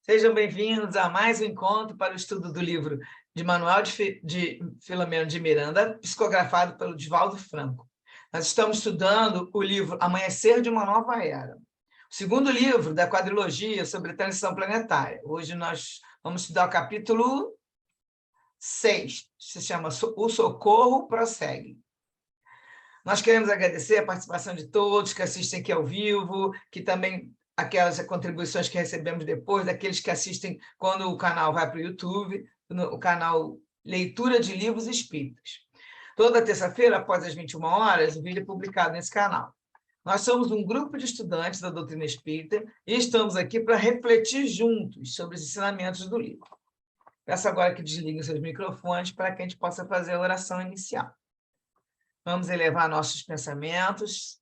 Sejam bem-vindos a mais um encontro para o estudo do livro de Manuel de Filomeno de Miranda, psicografado pelo Divaldo Franco. Nós estamos estudando o livro Amanhecer de uma Nova Era, o segundo livro da quadrilogia sobre a transição planetária. Hoje nós vamos estudar o capítulo 6, se chama O Socorro Prossegue. Nós queremos agradecer a participação de todos que assistem aqui ao vivo, que também aquelas contribuições que recebemos depois, daqueles que assistem quando o canal vai para o YouTube, o canal Leitura de Livros Espíritas. Toda terça-feira, após as 21 horas, o vídeo é publicado nesse canal. Nós somos um grupo de estudantes da doutrina espírita e estamos aqui para refletir juntos sobre os ensinamentos do livro. Peço agora que desliguem seus microfones para que a gente possa fazer a oração inicial. Vamos elevar nossos pensamentos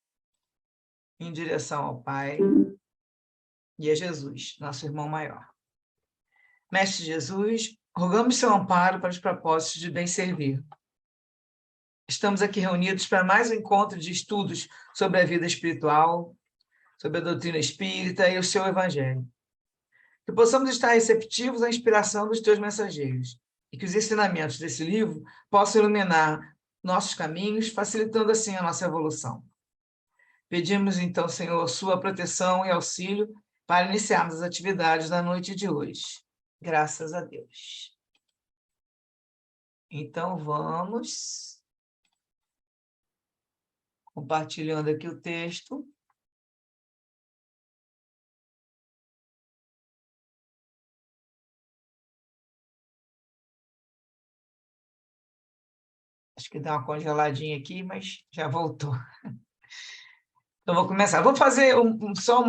em direção ao Pai e a Jesus, nosso irmão maior. Mestre Jesus, rogamos seu amparo para os propósitos de bem servir. Estamos aqui reunidos para mais um encontro de estudos sobre a vida espiritual, sobre a doutrina espírita e o seu evangelho. Que possamos estar receptivos à inspiração dos teus mensageiros e que os ensinamentos desse livro possam iluminar nossos caminhos, facilitando assim a nossa evolução. Pedimos, então, Senhor, sua proteção e auxílio para iniciarmos as atividades da noite de hoje. Graças a Deus. Então, vamos compartilhando aqui o texto. Acho que dá uma congeladinha aqui, mas já voltou. Então, vou começar. Vou fazer só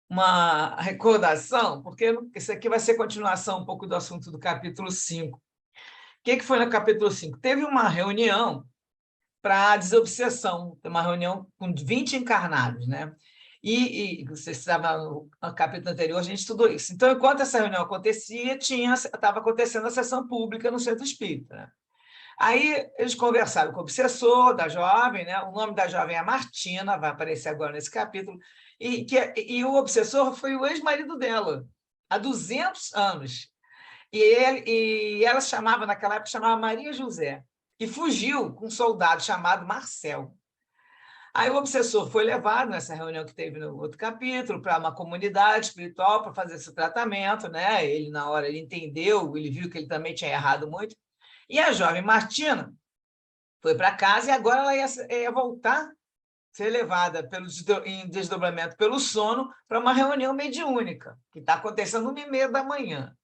uma recordação, porque isso aqui vai ser continuação um pouco do assunto do capítulo 5. O que foi no capítulo 5? Teve uma reunião para a desobsessão, uma reunião com 20 encarnados, né? E você estava no capítulo anterior, a gente estudou isso. Então, enquanto essa reunião acontecia, estava acontecendo a sessão pública no Centro Espírita, né? Aí eles conversaram com o obsessor da jovem, né? O nome da jovem é Martina, vai aparecer agora nesse capítulo, e o obsessor foi o ex-marido dela, há 200 anos. E ela naquela época, chamava Maria José, e fugiu com um soldado chamado Marcel. Aí o obsessor foi levado nessa reunião que teve no outro capítulo para uma comunidade espiritual para fazer esse tratamento, né? Ele, na hora, ele entendeu, ele viu que ele também tinha errado muito. E a jovem Martina foi para casa e agora ela ia voltar, ser levada em desdobramento pelo sono para uma reunião mediúnica, que está acontecendo 1h30 da manhã.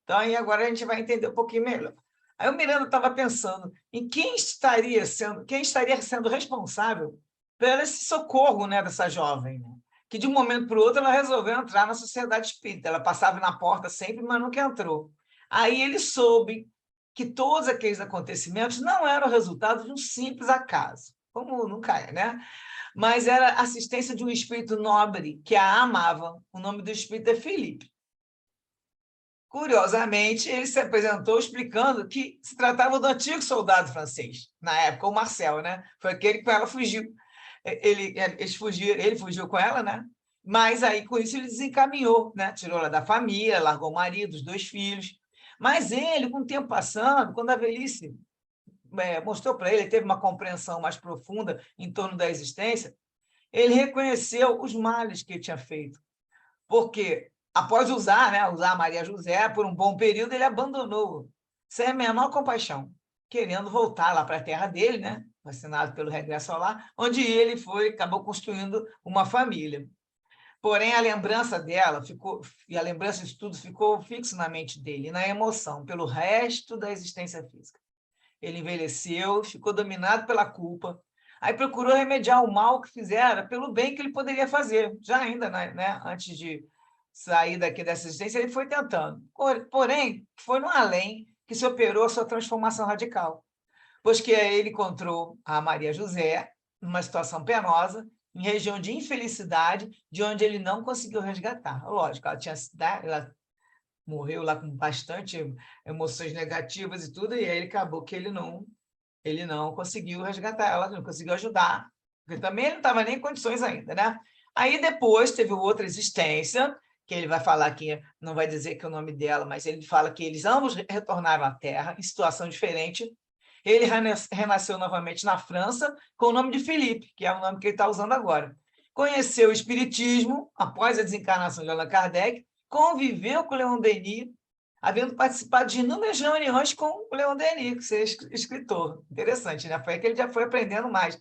Então, aí agora a gente vai entender um pouquinho melhor. Aí o Miranda estava pensando em quem estaria sendo responsável pelo esse socorro, né, dessa jovem, né? Que de um momento para o outro ela resolveu entrar na sociedade espírita. Ela passava na porta sempre, mas nunca entrou. Aí ele soube que todos aqueles acontecimentos não eram resultado de um simples acaso, como nunca é, né? Mas era assistência de um espírito nobre que a amava. O nome do espírito é Felipe. Curiosamente, ele se apresentou explicando que se tratava do antigo soldado francês, na época, o Marcel, né? Foi aquele que com ela fugiu. Ele fugiu com ela, né? Mas aí, com isso, ele desencaminhou, né? Tirou ela da família, largou o marido, os 2 filhos. Mas ele, com o tempo passando, quando a velhice mostrou para ele, teve uma compreensão mais profunda em torno da existência, ele reconheceu os males que ele tinha feito. Porque, após usar a Maria José por um bom período, ele abandonou, sem a menor compaixão, querendo voltar lá para a terra dele, né? Vacinado pelo regresso ao lar, onde ele acabou construindo uma família. Porém, a lembrança dela e a lembrança disso tudo ficou fixo na mente dele, na emoção, pelo resto da existência física. Ele envelheceu, ficou dominado pela culpa, aí procurou remediar o mal que fizera pelo bem que ele poderia fazer, já ainda, né, antes de sair dessa existência, ele foi tentando. Porém, foi no além que se operou a sua transformação radical, pois que ele encontrou a Maria José numa situação penosa, em região de infelicidade, de onde ele não conseguiu resgatar. Lógico, ela morreu lá com bastante emoções negativas e tudo, e aí acabou que ele não conseguiu resgatar ela, não conseguiu ajudar, porque também ele não estava nem em condições ainda, né? Aí depois teve outra existência, que ele vai falar aqui, não vai dizer que é o nome dela, mas ele fala que eles ambos retornaram à Terra, em situação diferente. Ele renasceu novamente na França, com o nome de Felipe, que é o nome que ele está usando agora. Conheceu o Espiritismo, após a desencarnação de Allan Kardec, conviveu com Leon Denis, havendo participado de inúmeras reuniões com o Leon Denis, que é escritor. Interessante, né? Foi aí que ele já foi aprendendo mais.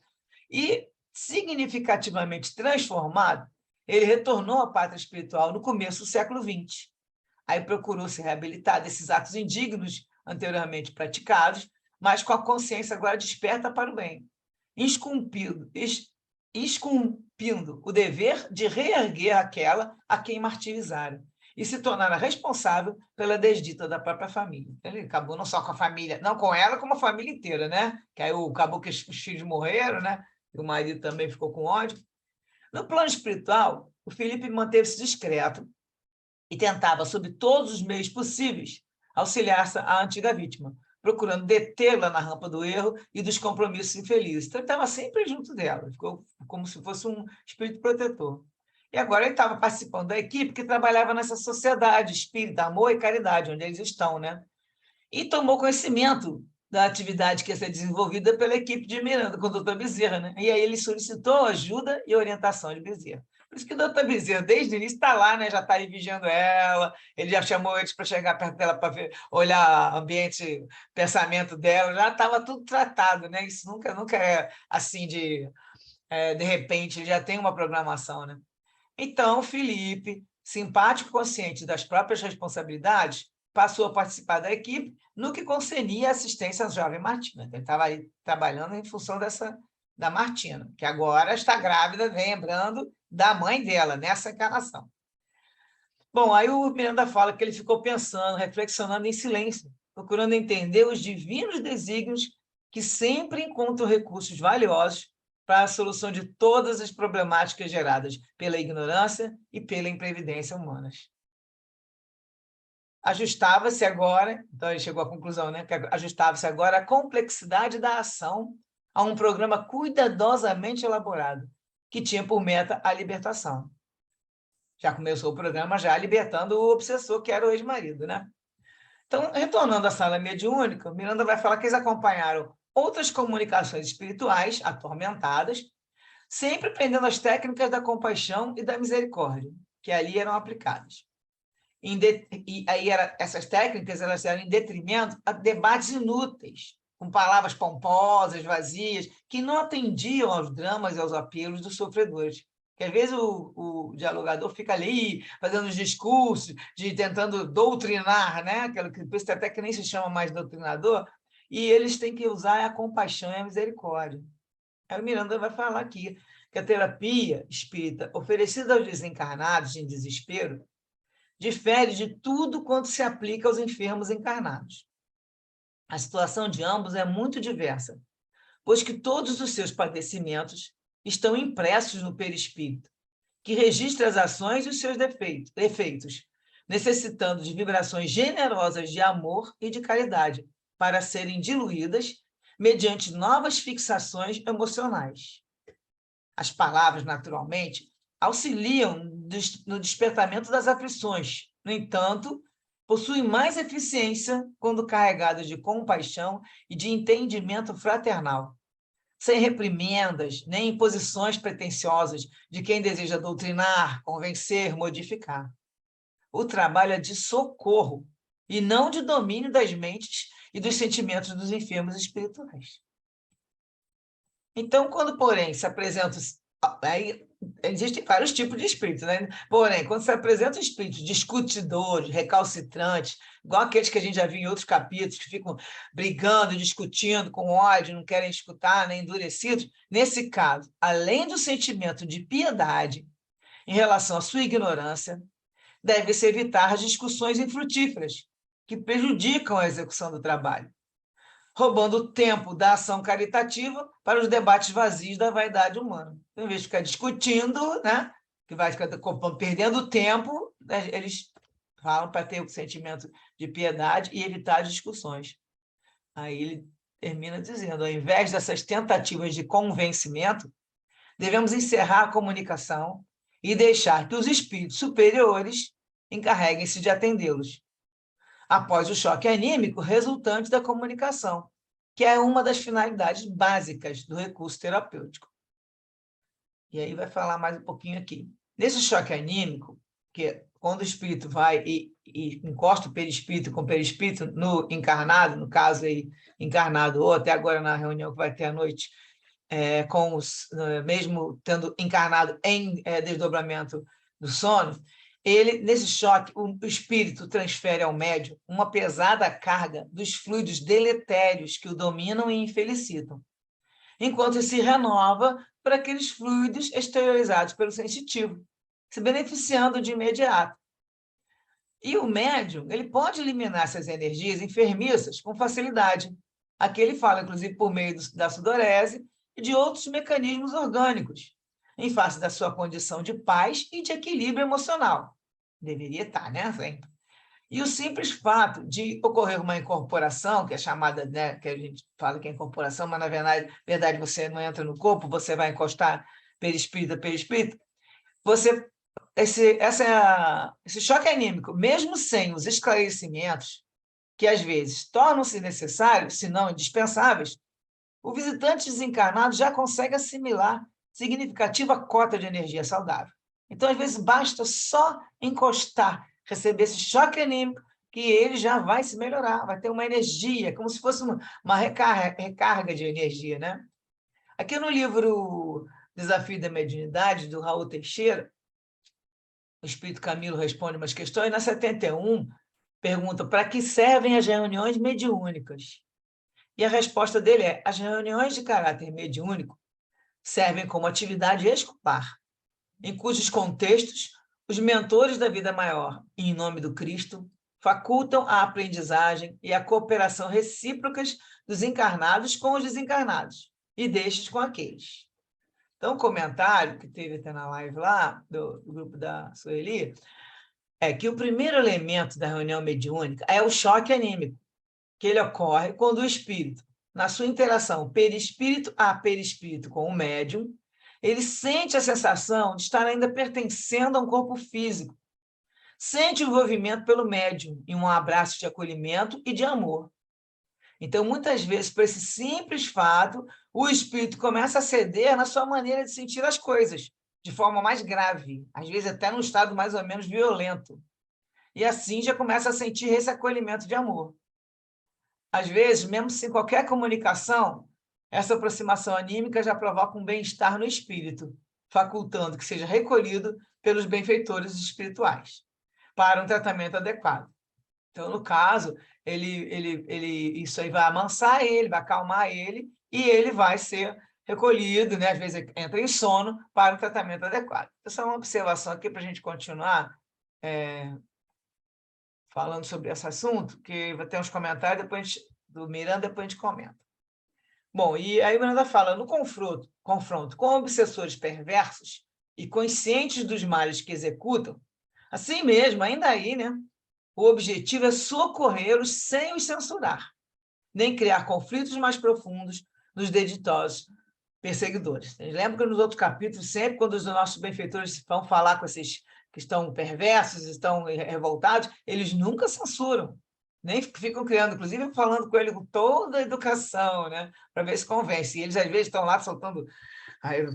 E, significativamente transformado, ele retornou à pátria espiritual no começo do século XX. Aí procurou se reabilitar desses atos indignos anteriormente praticados, mas com a consciência agora desperta para o bem, esculpindo o dever de reerguer aquela a quem martirizaram e se tornar responsável pela desdita da própria família. Ele acabou não só com a família, não com ela, como a família inteira, né? Que aí acabou que os filhos morreram, né? E o marido também ficou com ódio. No plano espiritual, o Felipe manteve-se discreto e tentava, sob todos os meios possíveis, auxiliar a antiga vítima, procurando detê-la na rampa do erro e dos compromissos infelizes. Então, ele estava sempre junto dela, ficou como se fosse um espírito protetor. E agora ele estava participando da equipe que trabalhava nessa sociedade espírita, amor e caridade, onde eles estão, né? E tomou conhecimento da atividade que ia ser desenvolvida pela equipe de Miranda, com o doutor Bezerra, né? E aí ele solicitou ajuda e orientação de Bezerra. Por isso que o doutor Bezerra, desde o início, está lá, né? Já está aí vigiando ela, ele já chamou eles para chegar perto dela para olhar o ambiente, pensamento dela, já estava tudo tratado, né? Isso nunca é assim de repente, ele já tem uma programação, né? Então, Felipe, simpático e consciente das próprias responsabilidades, passou a participar da equipe no que concernia a assistência à jovem Martina. Ele estava aí trabalhando em função da Martina, que agora está grávida, lembrando da mãe dela, nessa encarnação. Bom, aí o Miranda fala que ele ficou pensando, reflexionando em silêncio, procurando entender os divinos desígnios que sempre encontram recursos valiosos para a solução de todas as problemáticas geradas pela ignorância e pela imprevidência humanas. Ajustava-se agora, então ele chegou à conclusão, né, que ajustava-se agora a complexidade da ação a um programa cuidadosamente elaborado, que tinha por meta a libertação. Já começou o programa já libertando o obsessor, que era o ex-marido, né? Então, retornando à sala mediúnica, Miranda vai falar que eles acompanharam outras comunicações espirituais atormentadas, sempre aprendendo as técnicas da compaixão e da misericórdia, que ali eram aplicadas. E aí essas técnicas elas eram em detrimento a debates inúteis, com palavras pomposas, vazias, que não atendiam aos dramas e aos apelos dos sofredores. Porque, às vezes, o dialogador fica ali fazendo os discursos, tentando doutrinar, né? Aquilo que até que nem se chama mais doutrinador, e eles têm que usar a compaixão e a misericórdia. Aí o Miranda vai falar aqui que a terapia espírita oferecida aos desencarnados em desespero difere de tudo quanto se aplica aos enfermos encarnados. A situação de ambos é muito diversa, pois que todos os seus padecimentos estão impressos no perispírito, que registra as ações e os seus efeitos, necessitando de vibrações generosas de amor e de caridade para serem diluídas mediante novas fixações emocionais. As palavras, naturalmente, auxiliam no despertamento das aflições. No entanto, possuem mais eficiência quando carregadas de compaixão e de entendimento fraternal, sem reprimendas nem imposições pretensiosas de quem deseja doutrinar, convencer, modificar. O trabalho é de socorro e não de domínio das mentes e dos sentimentos dos enfermos espirituais. Então, quando, porém, se apresenta... Aí, existem vários tipos de espíritos, né? Porém, quando se apresenta espíritos discutidores, recalcitrantes, igual aqueles que a gente já viu em outros capítulos, que ficam brigando, discutindo com ódio, não querem escutar, nem endurecidos, nesse caso, além do sentimento de piedade em relação à sua ignorância, deve-se evitar as discussões infrutíferas, que prejudicam a execução do trabalho, roubando o tempo da ação caritativa para os debates vazios da vaidade humana. Então, em vez de ficar discutindo, né, que vai ficar perdendo tempo, eles falam para ter o sentimento de piedade e evitar as discussões. Aí ele termina dizendo, ao invés dessas tentativas de convencimento, devemos encerrar a comunicação e deixar que os espíritos superiores encarreguem-se de atendê-los, após o choque anímico resultante da comunicação, que é uma das finalidades básicas do recurso terapêutico. E aí vai falar mais um pouquinho aqui. Nesse choque anímico, que é quando o espírito vai e encosta o perispírito com o perispírito no encarnado, no caso aí, encarnado, ou até agora na reunião que vai ter à noite, mesmo tendo encarnado em desdobramento do sono, nesse choque, o espírito transfere ao médium uma pesada carga dos fluidos deletérios que o dominam e infelicitam, enquanto se renova para aqueles fluidos exteriorizados pelo sensitivo, se beneficiando de imediato. E o médium, ele pode eliminar essas energias enfermiças com facilidade. Aqui ele fala, inclusive, por meio da sudorese e de outros mecanismos orgânicos, em face da sua condição de paz e de equilíbrio emocional. Deveria estar, né? Sempre. E o simples fato de ocorrer uma incorporação, que é chamada, né, que a gente fala que é incorporação, mas na verdade você não entra no corpo, você vai encostar perispírito a perispírito, esse choque anímico, mesmo sem os esclarecimentos, que às vezes tornam-se necessários, se não indispensáveis, o visitante desencarnado já consegue assimilar significativa cota de energia saudável. Então, às vezes, basta só encostar, receber esse choque anímico, que ele já vai se melhorar, vai ter uma energia, como se fosse uma recarga de energia, né? Aqui no livro Desafio da Mediunidade, do Raul Teixeira, o Espírito Camilo responde umas questões, na 71, pergunta para que servem as reuniões mediúnicas? E a resposta dele é: as reuniões de caráter mediúnico servem como atividade escolar, em cujos contextos os mentores da vida maior, em nome do Cristo, facultam a aprendizagem e a cooperação recíprocas dos encarnados com os desencarnados e destes com aqueles. Então, o comentário que teve até na live lá, do grupo da Sueli, é que o primeiro elemento da reunião mediúnica é o choque anímico, que ele ocorre quando o espírito, na sua interação perispírito a perispírito com o médium, ele sente a sensação de estar ainda pertencendo a um corpo físico, sente o envolvimento pelo médium em um abraço de acolhimento e de amor. Então, muitas vezes, por esse simples fato, o espírito começa a ceder na sua maneira de sentir as coisas, de forma mais grave, às vezes até num estado mais ou menos violento. E assim já começa a sentir esse acolhimento de amor. Às vezes, mesmo sem qualquer comunicação, essa aproximação anímica já provoca um bem-estar no espírito, facultando que seja recolhido pelos benfeitores espirituais para um tratamento adequado. Então, no caso, isso aí vai amansar ele, vai acalmar ele, e ele vai ser recolhido, né? Às vezes entra em sono para um tratamento adequado. Essa é uma observação aqui para a gente continuar falando sobre esse assunto, que vai ter uns comentários depois do Miranda, depois a gente comenta. Bom, e aí o Miranda fala, no confronto com obsessores perversos e conscientes dos males que executam, assim mesmo, ainda aí, né, o objetivo é socorrê-los sem os censurar, nem criar conflitos mais profundos nos deditosos perseguidores. Lembra que nos outros capítulos, sempre quando os nossos benfeitores vão falar com esses que estão perversos, estão revoltados, eles nunca censuram, nem ficam criando, inclusive falando com ele com toda a educação, né, para ver se convence. E eles, às vezes, estão lá soltando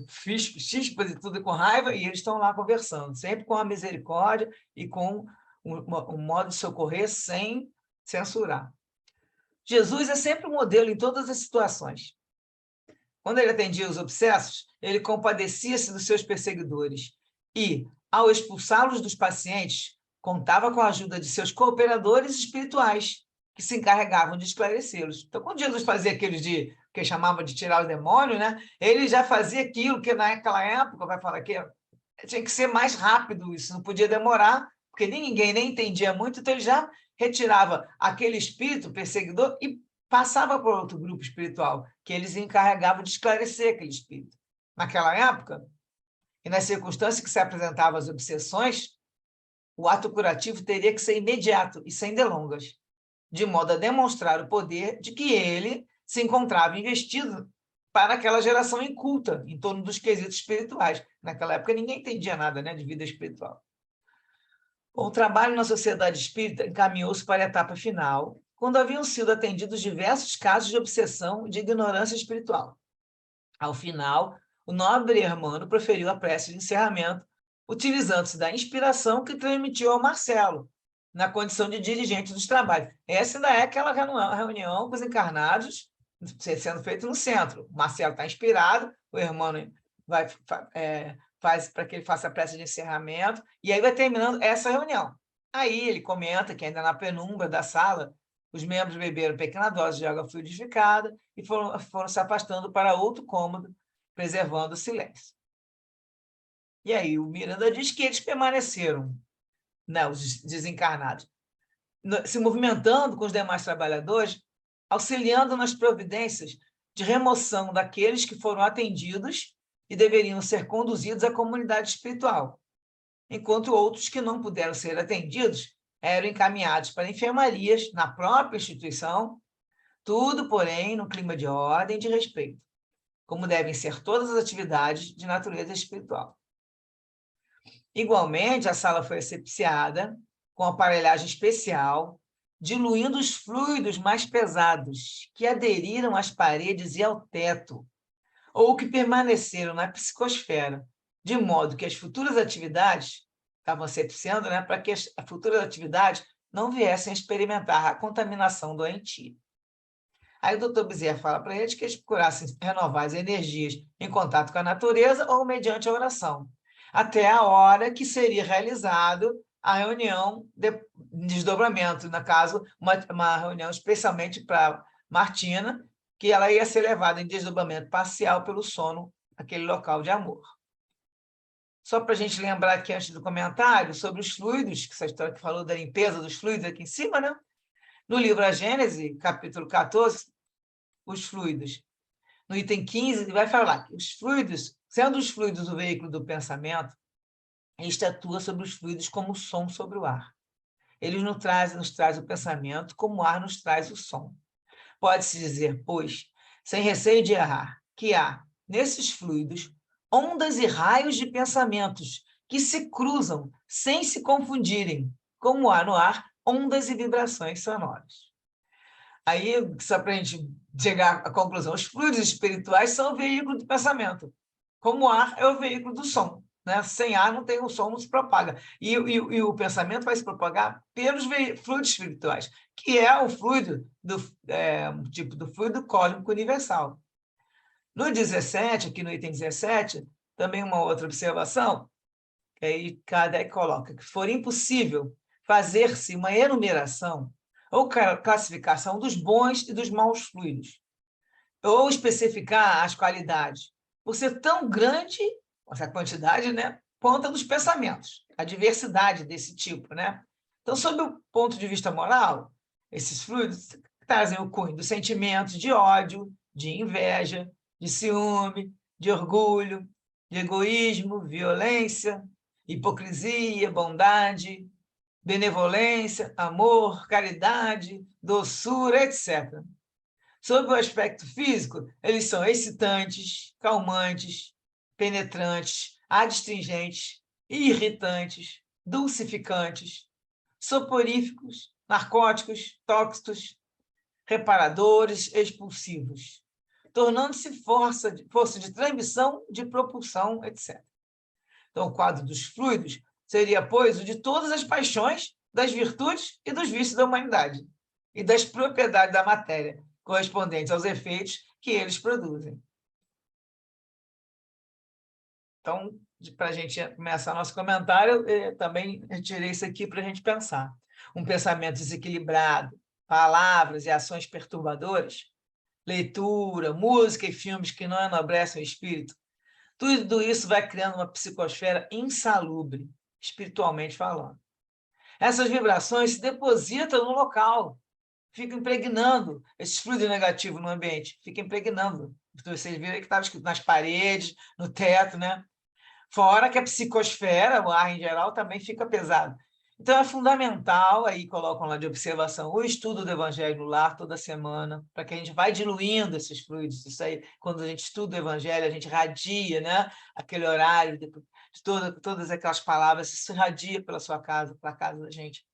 chispas e tudo com raiva, e eles estão lá conversando, sempre com a misericórdia e com um modo de socorrer sem censurar. Jesus é sempre um modelo em todas as situações. Quando ele atendia os obsessos, ele compadecia-se dos seus perseguidores e, ao expulsá-los dos pacientes, contava com a ajuda de seus cooperadores espirituais, que se encarregavam de esclarecê-los. Então, quando Jesus fazia aqueles que chamava de tirar o demônio, né, ele já fazia aquilo que naquela época, vai falar que tinha que ser mais rápido, isso não podia demorar, porque ninguém nem entendia muito, então ele já retirava aquele espírito perseguidor e passava para outro grupo espiritual, que eles encarregavam de esclarecer aquele espírito. Naquela época, e nas circunstâncias que se apresentavam as obsessões, o ato curativo teria que ser imediato e sem delongas, de modo a demonstrar o poder de que ele se encontrava investido para aquela geração inculta, em torno dos quesitos espirituais. Naquela época, ninguém entendia nada, né, de vida espiritual. O trabalho na Sociedade Espírita encaminhou-se para a etapa final, quando haviam sido atendidos diversos casos de obsessão e de ignorância espiritual. Ao final, o nobre Hermano proferiu a prece de encerramento, utilizando-se da inspiração que transmitiu ao Marcelo, na condição de dirigente dos trabalhos. Essa ainda é aquela reunião com os encarnados, sendo feito no centro. O Marcelo está inspirado, o Hermano faz para que ele faça a prece de encerramento, e aí vai terminando essa reunião. Aí ele comenta que ainda na penumbra da sala, os membros beberam pequena dose de água fluidificada e foram se afastando para outro cômodo, preservando o silêncio. E aí o Miranda diz que eles permaneceram, né, os desencarnados, se movimentando com os demais trabalhadores, auxiliando nas providências de remoção daqueles que foram atendidos e deveriam ser conduzidos à comunidade espiritual, enquanto outros que não puderam ser atendidos eram encaminhados para enfermarias na própria instituição, tudo, porém, no clima de ordem e de respeito, como devem ser todas as atividades de natureza espiritual. Igualmente, a sala foi asepsiada com aparelhagem especial, diluindo os fluidos mais pesados que aderiram às paredes e ao teto, ou que permaneceram na psicosfera, de modo que as futuras atividades estavam asepsiando, né, para que as futuras atividades não viessem a experimentar a contaminação doentia. Aí o doutor Bezerra fala para eles que eles procurassem renovar as energias em contato com a natureza ou mediante a oração, até a hora que seria realizado a reunião de desdobramento, no caso, uma reunião especialmente para Martina, que ela ia ser levada em desdobramento parcial pelo sono, aquele local de amor. Só para a gente lembrar aqui, antes do comentário, sobre os fluidos, que essa história que falou da limpeza dos fluidos aqui em cima, né? No livro A Gênese, capítulo 14, os fluidos. No item 15, ele vai falar que os fluidos, sendo os fluidos o veículo do pensamento, este atua sobre os fluidos como o som sobre o ar. Ele nos traz o pensamento como o ar nos traz o som. Pode-se dizer, pois, sem receio de errar, que há, nesses fluidos, ondas e raios de pensamentos que se cruzam sem se confundirem, como há no ar ondas e vibrações sonoras. Aí, só para a gente chegar à conclusão, os fluidos espirituais são o veículo do pensamento, como o ar é o veículo do som. Né? Sem ar não tem o som, não se propaga. E o pensamento vai se propagar pelos fluidos espirituais, que é o fluido tipo do fluido cósmico universal. No 17, aqui no item 17, também uma outra observação, que aí Kardec coloca que for impossível fazer-se uma enumeração ou classificação dos bons e dos maus fluidos, ou especificar as qualidades, por ser tão grande essa quantidade, né, quanto a dos pensamentos, a diversidade desse tipo, né? Então, sob o ponto de vista moral, esses fluidos trazem o cunho dos sentimentos de ódio, de inveja, de ciúme, de orgulho, de egoísmo, violência, hipocrisia, bondade, benevolência, amor, caridade, doçura, etc. Sob o aspecto físico, eles são excitantes, calmantes, penetrantes, adstringentes, irritantes, dulcificantes, soporíficos, narcóticos, tóxicos, reparadores, expulsivos, tornando-se força de transmissão, de propulsão, etc. Então, o quadro dos fluidos seria, pois, o de todas as paixões, das virtudes e dos vícios da humanidade, e das propriedades da matéria, correspondentes aos efeitos que eles produzem. Então, para a gente começar nosso comentário, também retirei isso aqui para a gente pensar. Um pensamento desequilibrado, palavras e ações perturbadoras, leitura, música e filmes que não enobrecem o espírito, tudo isso vai criando uma psicosfera insalubre, espiritualmente falando. Essas vibrações se depositam no local, ficam impregnando esses fluidos negativos no ambiente, ficam impregnando. Vocês viram que estava escrito nas paredes, no teto, né? Fora que a psicosfera, o ar em geral, também fica pesado. Então, é fundamental, aí colocam lá de observação, o estudo do Evangelho no lar toda semana, para que a gente vai diluindo esses fluidos. Isso aí, quando a gente estuda o Evangelho, a gente radia, né? Aquele horário de todas aquelas palavras, isso irradia pela sua casa, pela casa da gente.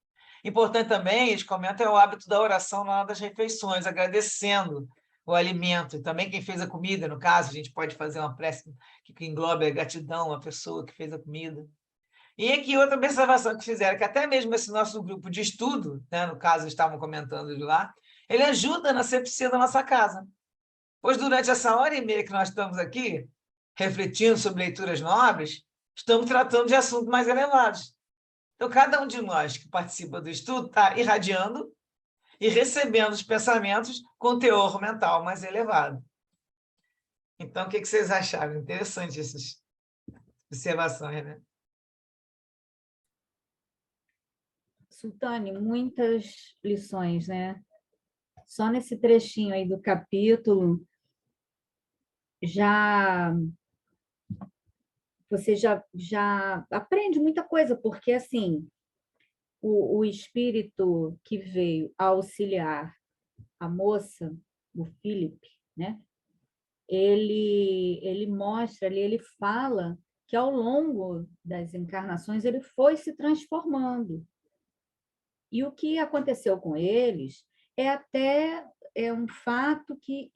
Importante também, eles comentam, é o hábito da oração na hora das refeições, agradecendo o alimento. E também quem fez a comida, no caso, a gente pode fazer uma prece que englobe a gratidão à pessoa que fez a comida. E aqui outra observação que fizeram, que até mesmo esse nosso grupo de estudo, né, no caso, estavam comentando de lá, ele ajuda na sepsia da nossa casa. Pois durante essa hora e meia que nós estamos aqui, refletindo sobre leituras nobres, estamos tratando de assuntos mais elevados. Então, cada um de nós que participa do estudo está irradiando e recebendo os pensamentos com teor mental mais elevado. Então, o que vocês acharam? Interessante essas observações, né? Sultane, muitas lições, né? Só nesse trechinho aí do capítulo, você já aprende muita coisa, porque, assim, o espírito que veio auxiliar a moça, o Philip, né? Ele mostra ali, ele fala que ao longo das encarnações ele foi se transformando. E o que aconteceu com eles é um fato que,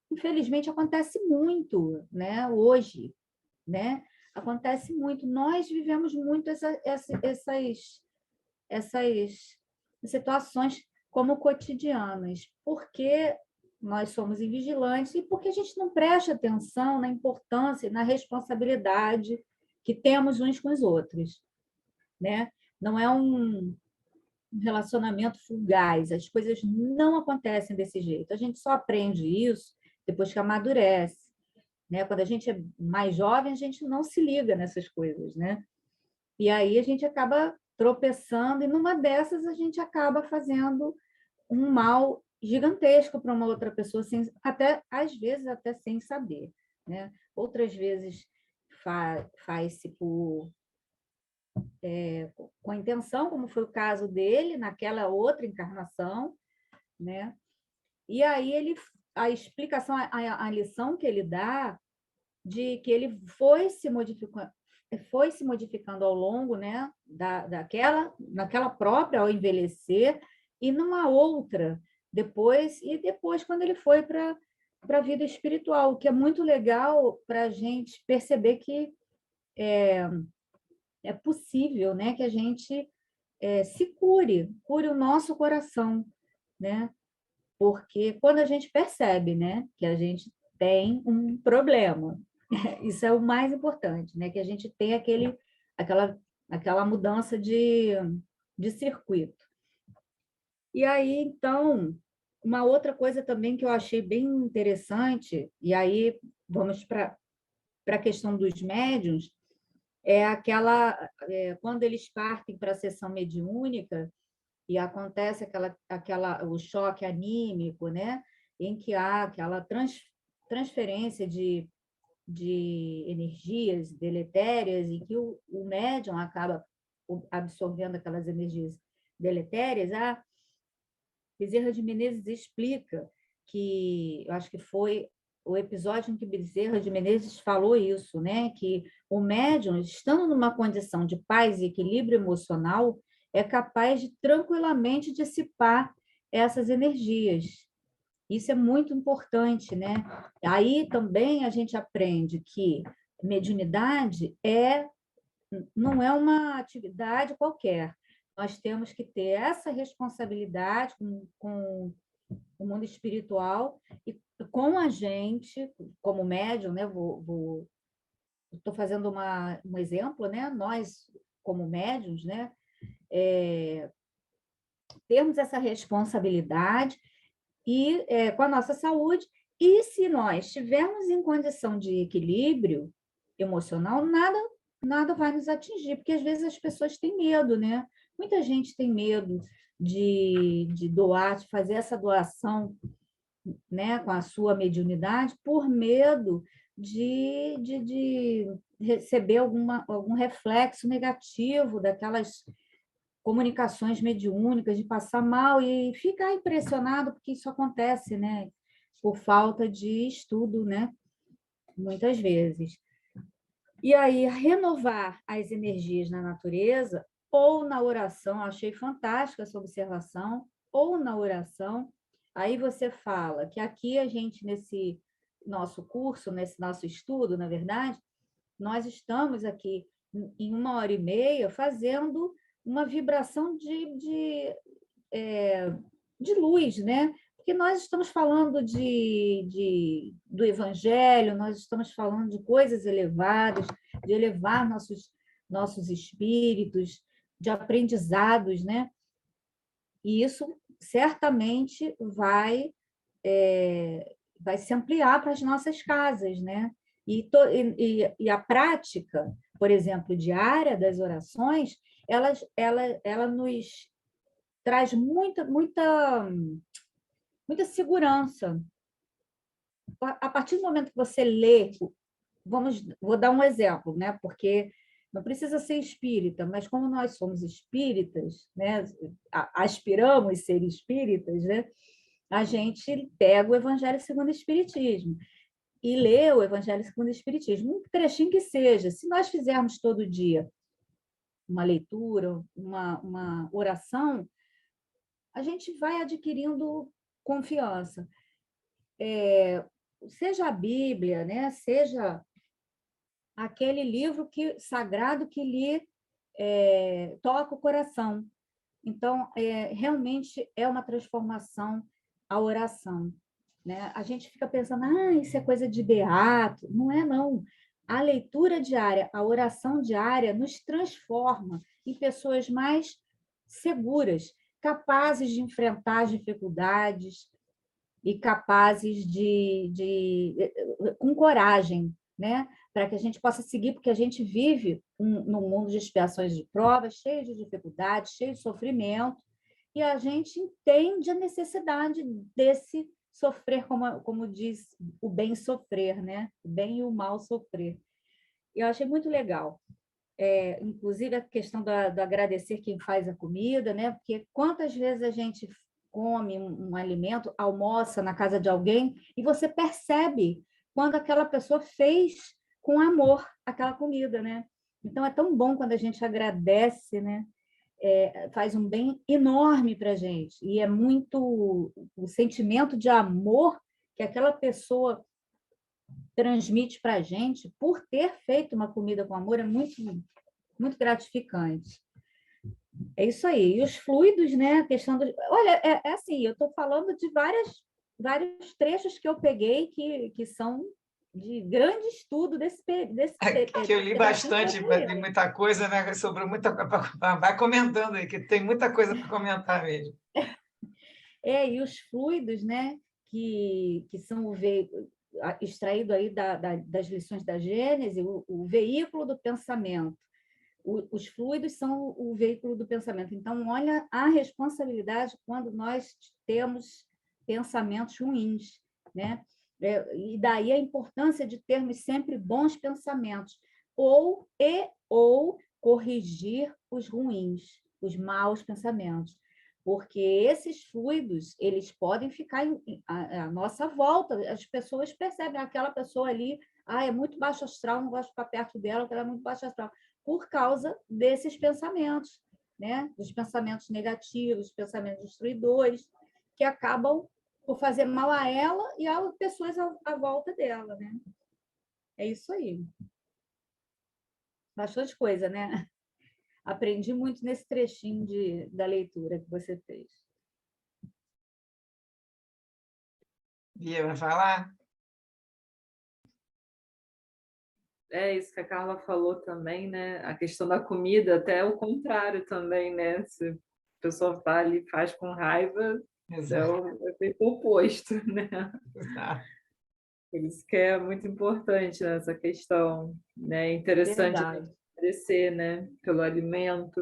infelizmente, acontece muito, né? Hoje, né? Acontece muito. Nós vivemos muito essas situações como cotidianas, porque nós somos invigilantes e porque a gente não presta atenção na importância e na responsabilidade que temos uns com os outros, né? Não é um relacionamento fugaz, as coisas não acontecem desse jeito. A gente só aprende isso depois que amadurece, né? Quando a gente é mais jovem, a gente não se liga nessas coisas, né? E aí a gente acaba tropeçando, e numa dessas a gente acaba fazendo um mal gigantesco para uma outra pessoa, até às vezes até sem saber, né? Outras vezes faz-se com a intenção, como foi o caso dele naquela outra encarnação, né? E aí a explicação, a lição que ele dá de que ele foi se modificando ao longo, né, naquela própria ao envelhecer, e numa outra depois quando ele foi para a vida espiritual, o que é muito legal para a gente perceber que é possível, né, que a gente se cure o nosso coração, né? Porque quando a gente percebe, né, que a gente tem um problema, isso é o mais importante, né? Que a gente tem aquela mudança de circuito. E aí, então, uma outra coisa também que eu achei bem interessante, e aí vamos para a questão dos médiuns, quando eles partem para a sessão mediúnica e acontece o choque anímico, né? Em que há aquela transferência de energias deletérias e que o médium acaba absorvendo aquelas energias deletérias. A Bezerra de Menezes explica que, eu acho que foi o episódio em que Bezerra de Menezes falou isso, né? Que o médium, estando numa condição de paz e equilíbrio emocional, é capaz de tranquilamente dissipar essas energias. Isso é muito importante, né? Aí também a gente aprende que mediunidade não é uma atividade qualquer. Nós temos que ter essa responsabilidade com o mundo espiritual e com a gente, como médium, né? Estou fazendo um exemplo, né? Nós, como médiums, né? Termos essa responsabilidade com a nossa saúde, e se nós estivermos em condição de equilíbrio emocional, nada vai nos atingir, porque às vezes as pessoas têm medo, né? Muita gente tem medo de doar, de fazer essa doação, né, com a sua mediunidade, por medo de receber algum reflexo negativo daquelas comunicações mediúnicas, de passar mal e ficar impressionado, porque isso acontece, né? Por falta de estudo, né? Muitas vezes. E aí, renovar as energias na natureza ou na oração, achei fantástica essa observação, ou na oração. Aí você fala que aqui a gente, nesse nosso curso, nesse nosso estudo, na verdade, nós estamos aqui em 1h30 fazendo uma vibração de luz, né? Porque nós estamos falando do Evangelho, nós estamos falando de coisas elevadas, de elevar nossos espíritos, de aprendizados, né? E isso certamente vai se ampliar para as nossas casas, né? E a prática, por exemplo, diária das orações, ela nos traz muita segurança. A partir do momento que você lê, vou dar um exemplo, né? Porque não precisa ser espírita, mas como nós somos espíritas, né? Aspiramos ser espíritas, né? A gente pega o Evangelho segundo o Espiritismo e lê o Evangelho segundo o Espiritismo, um trechinho que seja. Se nós fizermos todo dia uma leitura, uma oração, a gente vai adquirindo confiança. Seja a Bíblia, né? Seja aquele livro sagrado que lhe toca o coração. Então, realmente é uma transformação a oração, né? A gente fica pensando, isso é coisa de beato. Não é, não. A leitura diária, a oração diária nos transforma em pessoas mais seguras, capazes de enfrentar as dificuldades e capazes com coragem, né? Para que a gente possa seguir, porque a gente vive num mundo de expiações de provas, cheio de dificuldades, cheio de sofrimento, e a gente entende a necessidade desse sofrer, como diz o bem sofrer, né? O bem e o mal sofrer. Eu achei muito legal. Inclusive a questão do agradecer quem faz a comida, né? Porque quantas vezes a gente come um alimento, almoça na casa de alguém, e você percebe quando aquela pessoa fez com amor aquela comida, né? Então, é tão bom quando a gente agradece, né? Faz um bem enorme para a gente. E é muito o sentimento de amor que aquela pessoa transmite para a gente por ter feito uma comida com amor é muito, muito gratificante. É isso aí. E os fluidos, né? A questão do... Olha, é assim, eu estou falando de vários trechos que eu peguei que são de grande estudo desse que eu li bastante, li muita coisa, né? Sobre muita vai comentando aí, que tem muita coisa para comentar mesmo. E os fluidos, né? Que são extraído aí das lições da Gênese, o veículo do pensamento. Os fluidos são o veículo do pensamento. Então, olha a responsabilidade quando nós temos pensamentos ruins, né? E daí a importância de termos sempre bons pensamentos, ou corrigir os ruins, os maus pensamentos, porque esses fluidos, eles podem ficar à nossa volta, as pessoas percebem, aquela pessoa ali, é muito baixo astral, não gosto de ficar perto dela, porque ela é muito baixo astral, por causa desses pensamentos, né? Dos pensamentos negativos, pensamentos destruidores, que acabam por fazer mal a ela e às pessoas à volta dela, né? É isso aí. Bastante coisa, né? Aprendi muito nesse trechinho da leitura que você fez. Bia, vai falar? É isso que a Carla falou também, né? A questão da comida, até o contrário também, né? Se a pessoa está ali e faz com raiva, é o oposto, né? Exato. Por isso que é muito importante essa questão, né? É interessante agradecer, né? Pelo alimento,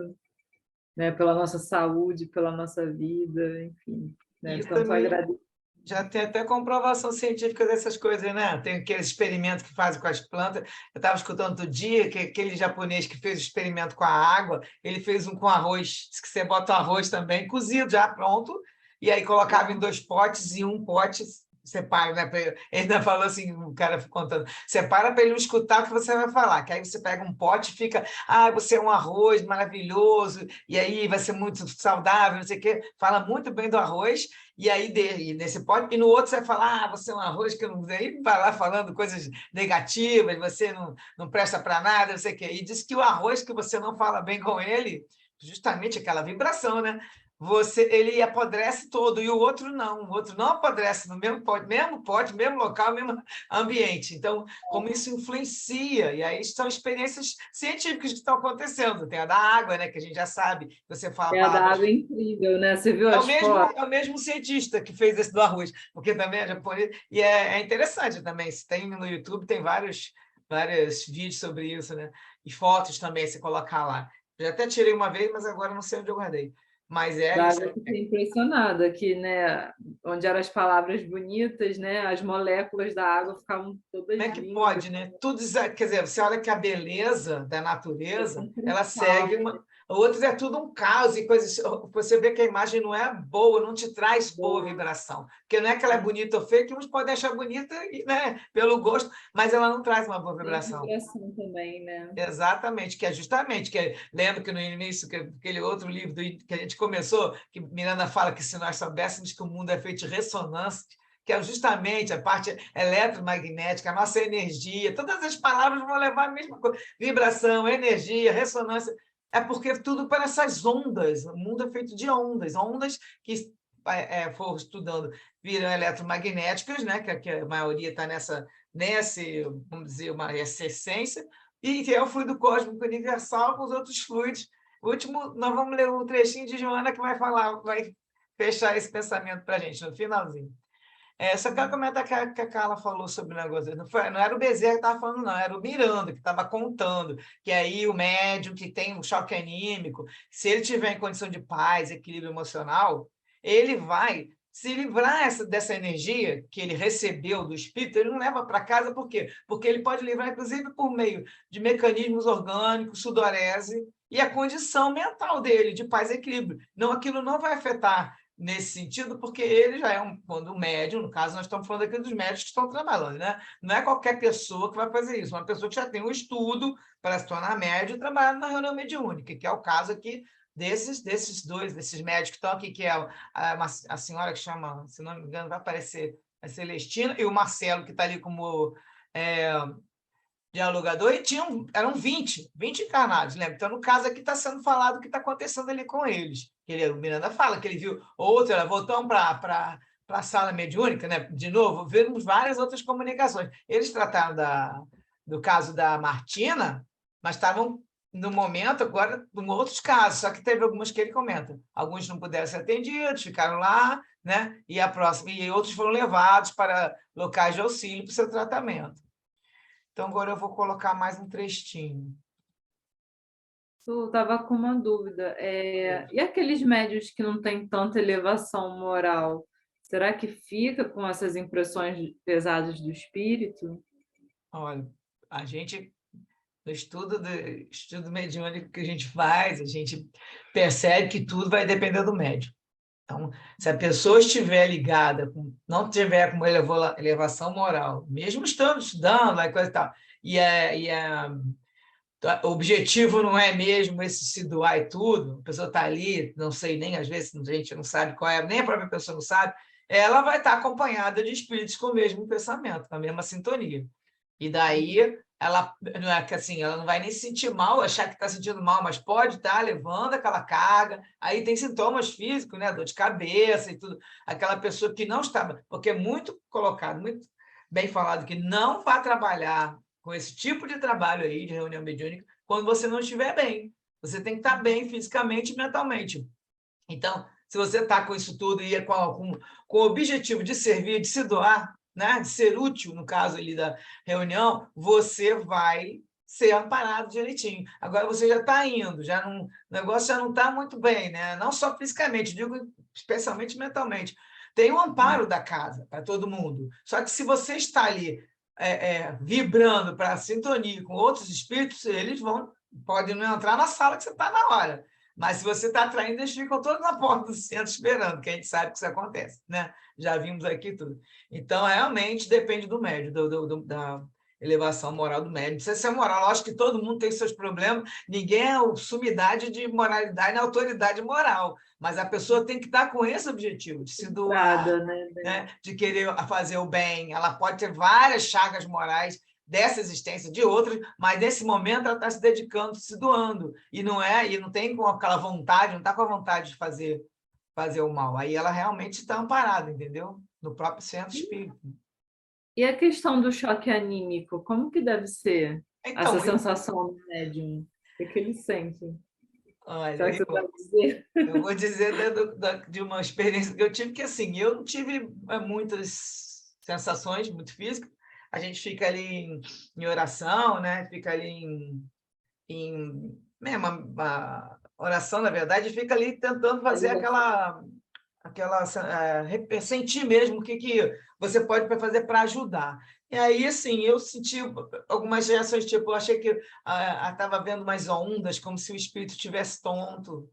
né? Pela nossa saúde, pela nossa vida, enfim. Né? Tanto agradecer. Já tem até comprovação científica dessas coisas, né? Tem aquele experimento que fazem com as plantas. Eu estava escutando outro dia que aquele japonês que fez o experimento com a água, ele fez um com arroz, que você bota o arroz também, cozido já pronto, e aí colocava em 2 potes, e um pote separa, né? Ele ainda falou assim, o cara contando, separa para ele não escutar o que você vai falar, que aí você pega um pote e fica, você é um arroz maravilhoso, e aí vai ser muito saudável, não sei o quê, fala muito bem do arroz, e aí nesse pote, e no outro você vai falar, você é um arroz que não... Aí vai lá falando coisas negativas, você não presta para nada, não sei o quê, e diz que o arroz que você não fala bem com ele, justamente aquela vibração, né? Ele apodrece todo, e o outro não apodrece no mesmo pote, mesmo local, mesmo ambiente. Então, como isso influencia, e aí são experiências científicas que estão acontecendo. Tem a da água, né, que a gente já sabe, você fala É, a da palavras... água é incrível, né? Você viu É o as mesmo, fotos? é o mesmo cientista que fez esse do arroz, porque também é japonês, e é interessante também. Se tem no YouTube, tem vários vídeos sobre isso, né? E fotos também, se colocar lá. Já até tirei uma vez, mas agora não sei onde eu guardei. Mas Da isso água eu fiquei impressionada, que, né, onde eram as palavras bonitas, né, as moléculas da água ficavam todas como é que lindas. pode, né? Tudo, quer dizer, você olha que a beleza da É natureza, um ela cristal. segue uma... Outros é tudo um caos e coisas. Você vê que a imagem não é boa, não te traz boa vibração. Porque não é que ela é bonita ou feia, que uns podem achar bonita, né, pelo gosto, mas ela não traz uma boa Tem vibração. vibração também, né? Exatamente, que é justamente, lembra que no início, que aquele outro livro que a gente começou, que Miranda fala que se nós soubéssemos que o mundo é feito de ressonância, que é justamente a parte eletromagnética, a nossa energia, todas as palavras vão levar a mesma coisa, vibração, energia, ressonância, é porque tudo para essas ondas, o mundo é feito de ondas que for estudando, viram eletromagnéticas, né, que a maioria está vamos dizer, essa essência, e que é o fluido cósmico universal com os outros fluidos. O último, nós vamos ler um trechinho de Joana que vai fechar esse pensamento para a gente, no finalzinho. Só quero comentar que a Carla falou sobre o negócio. Não era o Bezerra que estava falando, não, era o Miranda que estava contando, que aí o médium que tem um choque anímico, se ele tiver em condição de paz, equilíbrio emocional, ele vai se livrar dessa energia que ele recebeu do espírito, ele não leva para casa, por quê? Porque ele pode livrar, inclusive, por meio de mecanismos orgânicos, sudorese, e a condição mental dele, de paz e equilíbrio. Não, aquilo não vai afetar nesse sentido, porque ele já é quando o médium, no caso, nós estamos falando aqui dos médicos que estão trabalhando, né? Não é qualquer pessoa que vai fazer isso, uma pessoa que já tem um estudo para se tornar médium e trabalhar na reunião mediúnica, que é o caso aqui desses médicos que estão aqui, que é a senhora que chama, se não me engano, vai aparecer a Celestina, e o Marcelo, que está ali como dialogador, e eram 20 encarnados, lembra? Então, no caso aqui está sendo falado o que está acontecendo ali com eles. O Miranda fala que ele viu outra, voltamos para a sala mediúnica, né? De novo, vimos várias outras comunicações. Eles trataram do caso da Martina, mas estavam, no momento, agora, em outros casos, só que teve alguns que ele comenta. Alguns não puderam ser atendidos, ficaram lá, né? E outros foram levados para locais de auxílio para o seu tratamento. Então, agora eu vou colocar mais um trechinho. Eu estava com uma dúvida. E aqueles médios que não têm tanta elevação moral, será que fica com essas impressões pesadas do espírito? Olha, a gente, no estudo mediúnico que a gente faz, a gente percebe que tudo vai depender do médium. Então, se a pessoa estiver ligada, não tiver com uma elevação moral, mesmo estudando, e coisa e tal, o objetivo não é mesmo esse se doar e tudo, a pessoa está ali, não sei nem, às vezes a gente não sabe qual é, nem a própria pessoa não sabe, ela vai estar acompanhada de espíritos com o mesmo pensamento, com a mesma sintonia. E daí, ela não é que assim, ela não vai nem se sentir mal, achar que está sentindo mal, mas pode estar levando aquela carga. Aí tem sintomas físicos, né? Dor de cabeça e tudo. Aquela pessoa que não está, porque é muito colocado, muito bem falado, que não vá trabalhar com esse tipo de trabalho aí, de reunião mediúnica, quando você não estiver bem. Você tem que estar bem fisicamente e mentalmente. Então, se você está com isso tudo e com o objetivo de servir, de se doar, né, de ser útil, no caso ali da reunião, você vai ser amparado direitinho. Agora você já está indo, o negócio já não está muito bem, né? Não só fisicamente, digo especialmente mentalmente. Tem o amparo da casa para todo mundo. Só que se você está ali vibrando para a sintonia com outros espíritos, eles podem não entrar na sala que você está na hora. Mas se você está atraindo, eles ficam todos na porta do centro esperando, que a gente sabe que isso acontece, né? Já vimos aqui tudo. Então, realmente, depende do médium, da elevação moral do médium. Não precisa ser moral, lógico que todo mundo tem seus problemas, ninguém é sumidade de moralidade nem autoridade moral, mas a pessoa tem que estar com esse objetivo, de se doar, né? De querer fazer o bem. Ela pode ter várias chagas morais dessa existência, de outras, mas nesse momento ela está se dedicando, se doando, e não tem com aquela vontade, não está com a vontade de fazer o mal. Aí ela realmente está amparada, entendeu? No próprio centro espírita. E a questão do choque anímico, como que deve ser Então, essa sensação do médium? O que ele sente? Olha, Será que você vai dizer? Eu vou dizer de uma experiência que eu tive, que assim, eu não tive muitas sensações muito físicas, a gente fica ali em oração, né? Fica ali mesmo a oração, na verdade, fica ali tentando fazer aquela sentir mesmo o que você pode fazer para ajudar. E aí, assim, eu senti algumas reações, tipo, eu achei que estava vendo umas ondas, como se o espírito estivesse tonto.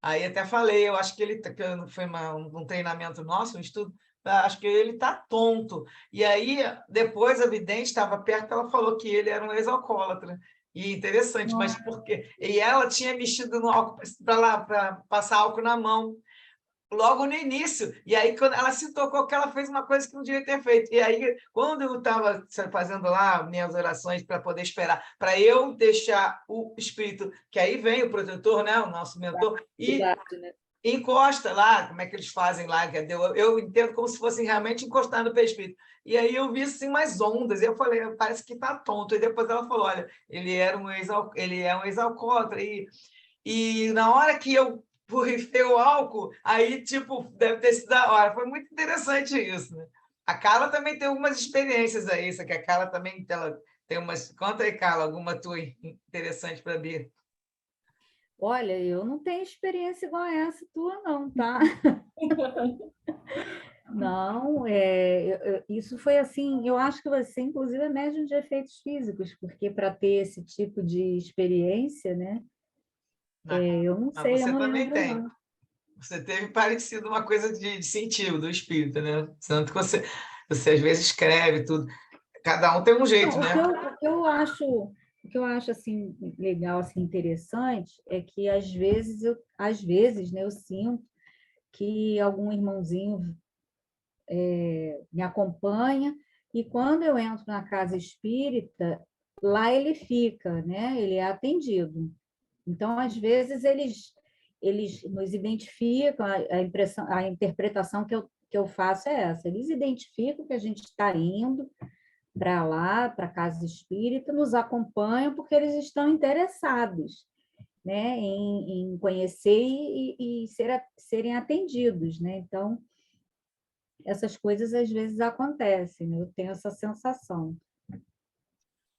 Aí até falei, eu acho que foi um treinamento nosso, um estudo, acho que ele está tonto. E aí, depois, a vidente estava perto, ela falou que ele era um ex-alcoólatra. E interessante, mas por quê? E ela tinha mexido no álcool para passar álcool na mão, logo no início. E aí, quando ela se tocou, que ela fez uma coisa que não devia ter feito. E aí, quando eu estava fazendo lá minhas orações para poder esperar, para eu deixar o espírito, que aí vem o protetor, né, o nosso mentor, e encosta lá, como é que eles fazem lá, eu entendo como se fossem realmente encostar no perispírito. E aí eu vi assim umas ondas, e eu falei, parece que está tonto. E depois ela falou, olha, ele é um ex-alcoólatra, e na hora que eu borrifei o álcool, aí, tipo, deve ter sido da hora. Foi muito interessante isso, né? A Carla também tem algumas experiências aí, isso que a Carla também ela tem umas... Conta aí, Carla, alguma tua interessante para Bia. Olha, eu não tenho experiência igual a essa tua, não, tá? Não, isso foi assim, eu acho que você, inclusive, é médium de efeitos físicos, porque para ter esse tipo de experiência, né? Eu não sei, você eu não também lembro, tem. não. Você teve parecido uma coisa de sentido do espírito, né? Tanto que você às vezes escreve tudo. Cada um tem um jeito, Não, né? o que eu acho assim legal, assim interessante é que às vezes, né, eu sinto que algum irmãozinho me acompanha e quando eu entro na casa espírita, lá ele fica, né? Ele é atendido. Então, às vezes eles nos identificam, a interpretação que eu faço é essa. Eles identificam que a gente está indo para lá, para a casa espírita, nos acompanham porque eles estão interessados, né, em conhecer e serem atendidos, né? Então, essas coisas às vezes acontecem, né? Eu tenho essa sensação.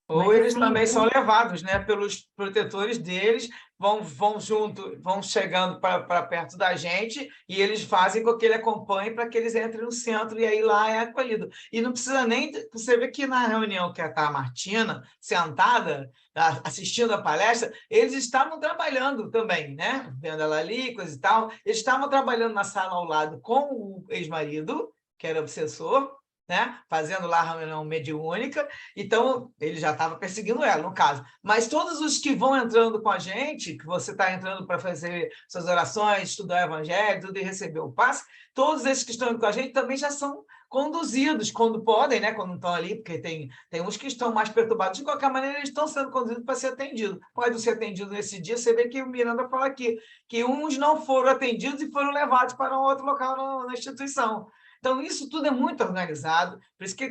Ou Mas, eles assim, também são levados, né, pelos protetores deles, vão junto, vão chegando para perto da gente e eles fazem com que ele acompanhe para que eles entrem no centro e aí lá é acolhido. E não precisa nem... Você vê que na reunião que está a Martina, sentada, assistindo a palestra, eles estavam trabalhando também, né? Vendo ela ali, coisa e tal. Eles estavam trabalhando na sala ao lado com o ex-marido, que era obsessor, né? Fazendo lá a reunião mediúnica, então ele já estava perseguindo ela, no caso. Mas todos os que vão entrando com a gente, que você está entrando para fazer suas orações, estudar o evangelho, tudo e receber o passe, todos esses que estão indo com a gente também já são conduzidos, quando podem, né? Quando não estão ali, porque tem uns que estão mais perturbados. De qualquer maneira, eles estão sendo conduzidos para ser atendidos. Pode ser atendido nesse dia, você vê que o Miranda fala aqui, que uns não foram atendidos e foram levados para um outro local na instituição. Então, isso tudo é muito organizado. Por isso que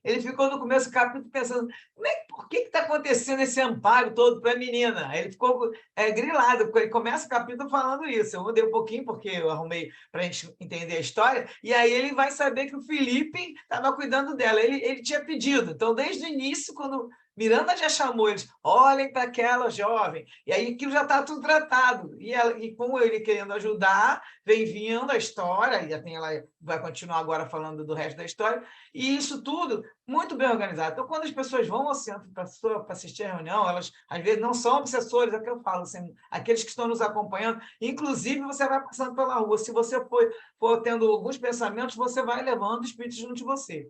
ele ficou no começo do capítulo pensando, por que está acontecendo esse amparo todo para a menina? Aí ele ficou grilado, porque ele começa o capítulo falando isso. Eu mudei um pouquinho, porque eu arrumei para a gente entender a história, e aí ele vai saber que o Felipe estava cuidando dela. Ele tinha pedido. Então, desde o início, quando Miranda já chamou eles, olhem para aquela jovem. E aí aquilo já está tudo tratado. E como ele querendo ajudar, vem vindo a história, e ela vai continuar agora falando do resto da história, e isso tudo muito bem organizado. Então, quando as pessoas vão ao centro para assistir a reunião, elas, às vezes, não são obsessores, é o que eu falo, assim, aqueles que estão nos acompanhando, inclusive, você vai passando pela rua. Se você for tendo alguns pensamentos, você vai levando o espírito junto de você.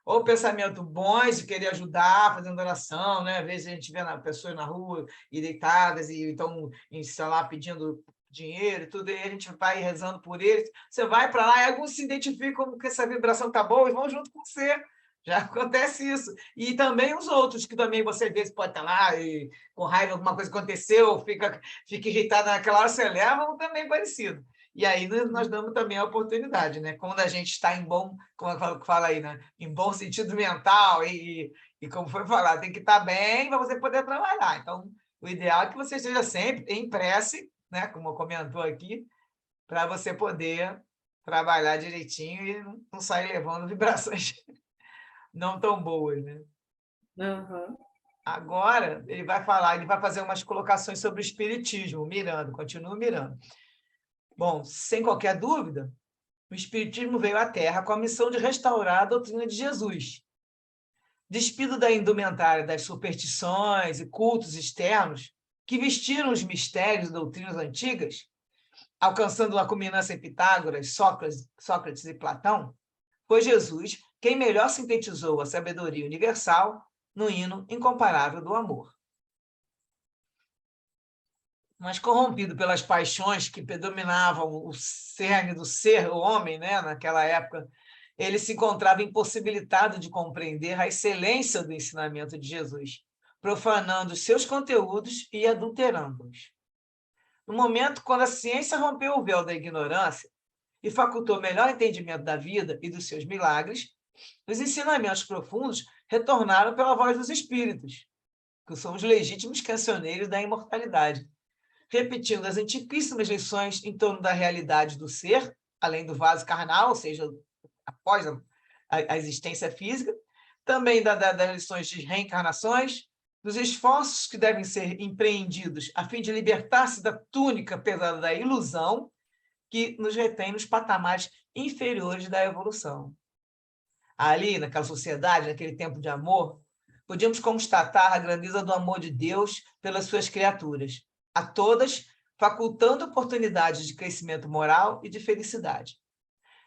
Ou pensamento bons de querer ajudar, fazendo oração, né? Às vezes a gente vê pessoas na rua e deitadas, e então, sei lá, pedindo dinheiro e tudo, e a gente vai rezando por eles. Você vai para lá e alguns se identificam com essa vibração está boa e vão junto com você. Já acontece isso. E também os outros, que também você às vezes pode estar lá e, com raiva, alguma coisa aconteceu, fica irritado naquela hora, você leva, também parecido. E aí nós damos também a oportunidade, né? Quando a gente está em bom, como fala aí, né? Em bom sentido mental e como foi falado, tem que estar bem para você poder trabalhar. Então, o ideal é que você esteja sempre em prece, né? Como comentou aqui, para você poder trabalhar direitinho e não sair levando vibrações não tão boas, né? Uhum. Agora, ele vai fazer umas colocações sobre o espiritismo, continua mirando. Bom, sem qualquer dúvida, o espiritismo veio à Terra com a missão de restaurar a doutrina de Jesus. Despido da indumentária das superstições e cultos externos que vestiram os mistérios e doutrinas antigas, alcançando a culminância em Pitágoras, Sócrates e Platão, foi Jesus quem melhor sintetizou a sabedoria universal no hino incomparável do amor. Mas corrompido pelas paixões que predominavam o cerne do ser, o homem, né, naquela época, ele se encontrava impossibilitado de compreender a excelência do ensinamento de Jesus, profanando seus conteúdos e adulterando-os. No momento quando a ciência rompeu o véu da ignorância e facultou melhor entendimento da vida e dos seus milagres, os ensinamentos profundos retornaram pela voz dos espíritos, que são os legítimos cancioneiros da imortalidade, repetindo as antiquíssimas lições em torno da realidade do ser, além do vaso carnal, ou seja, após a existência física, também das lições de reencarnações, dos esforços que devem ser empreendidos a fim de libertar-se da túnica pesada da ilusão que nos retém nos patamares inferiores da evolução. Ali, naquela sociedade, naquele tempo de amor, podíamos constatar a grandeza do amor de Deus pelas suas criaturas, a todas facultando oportunidades de crescimento moral e de felicidade.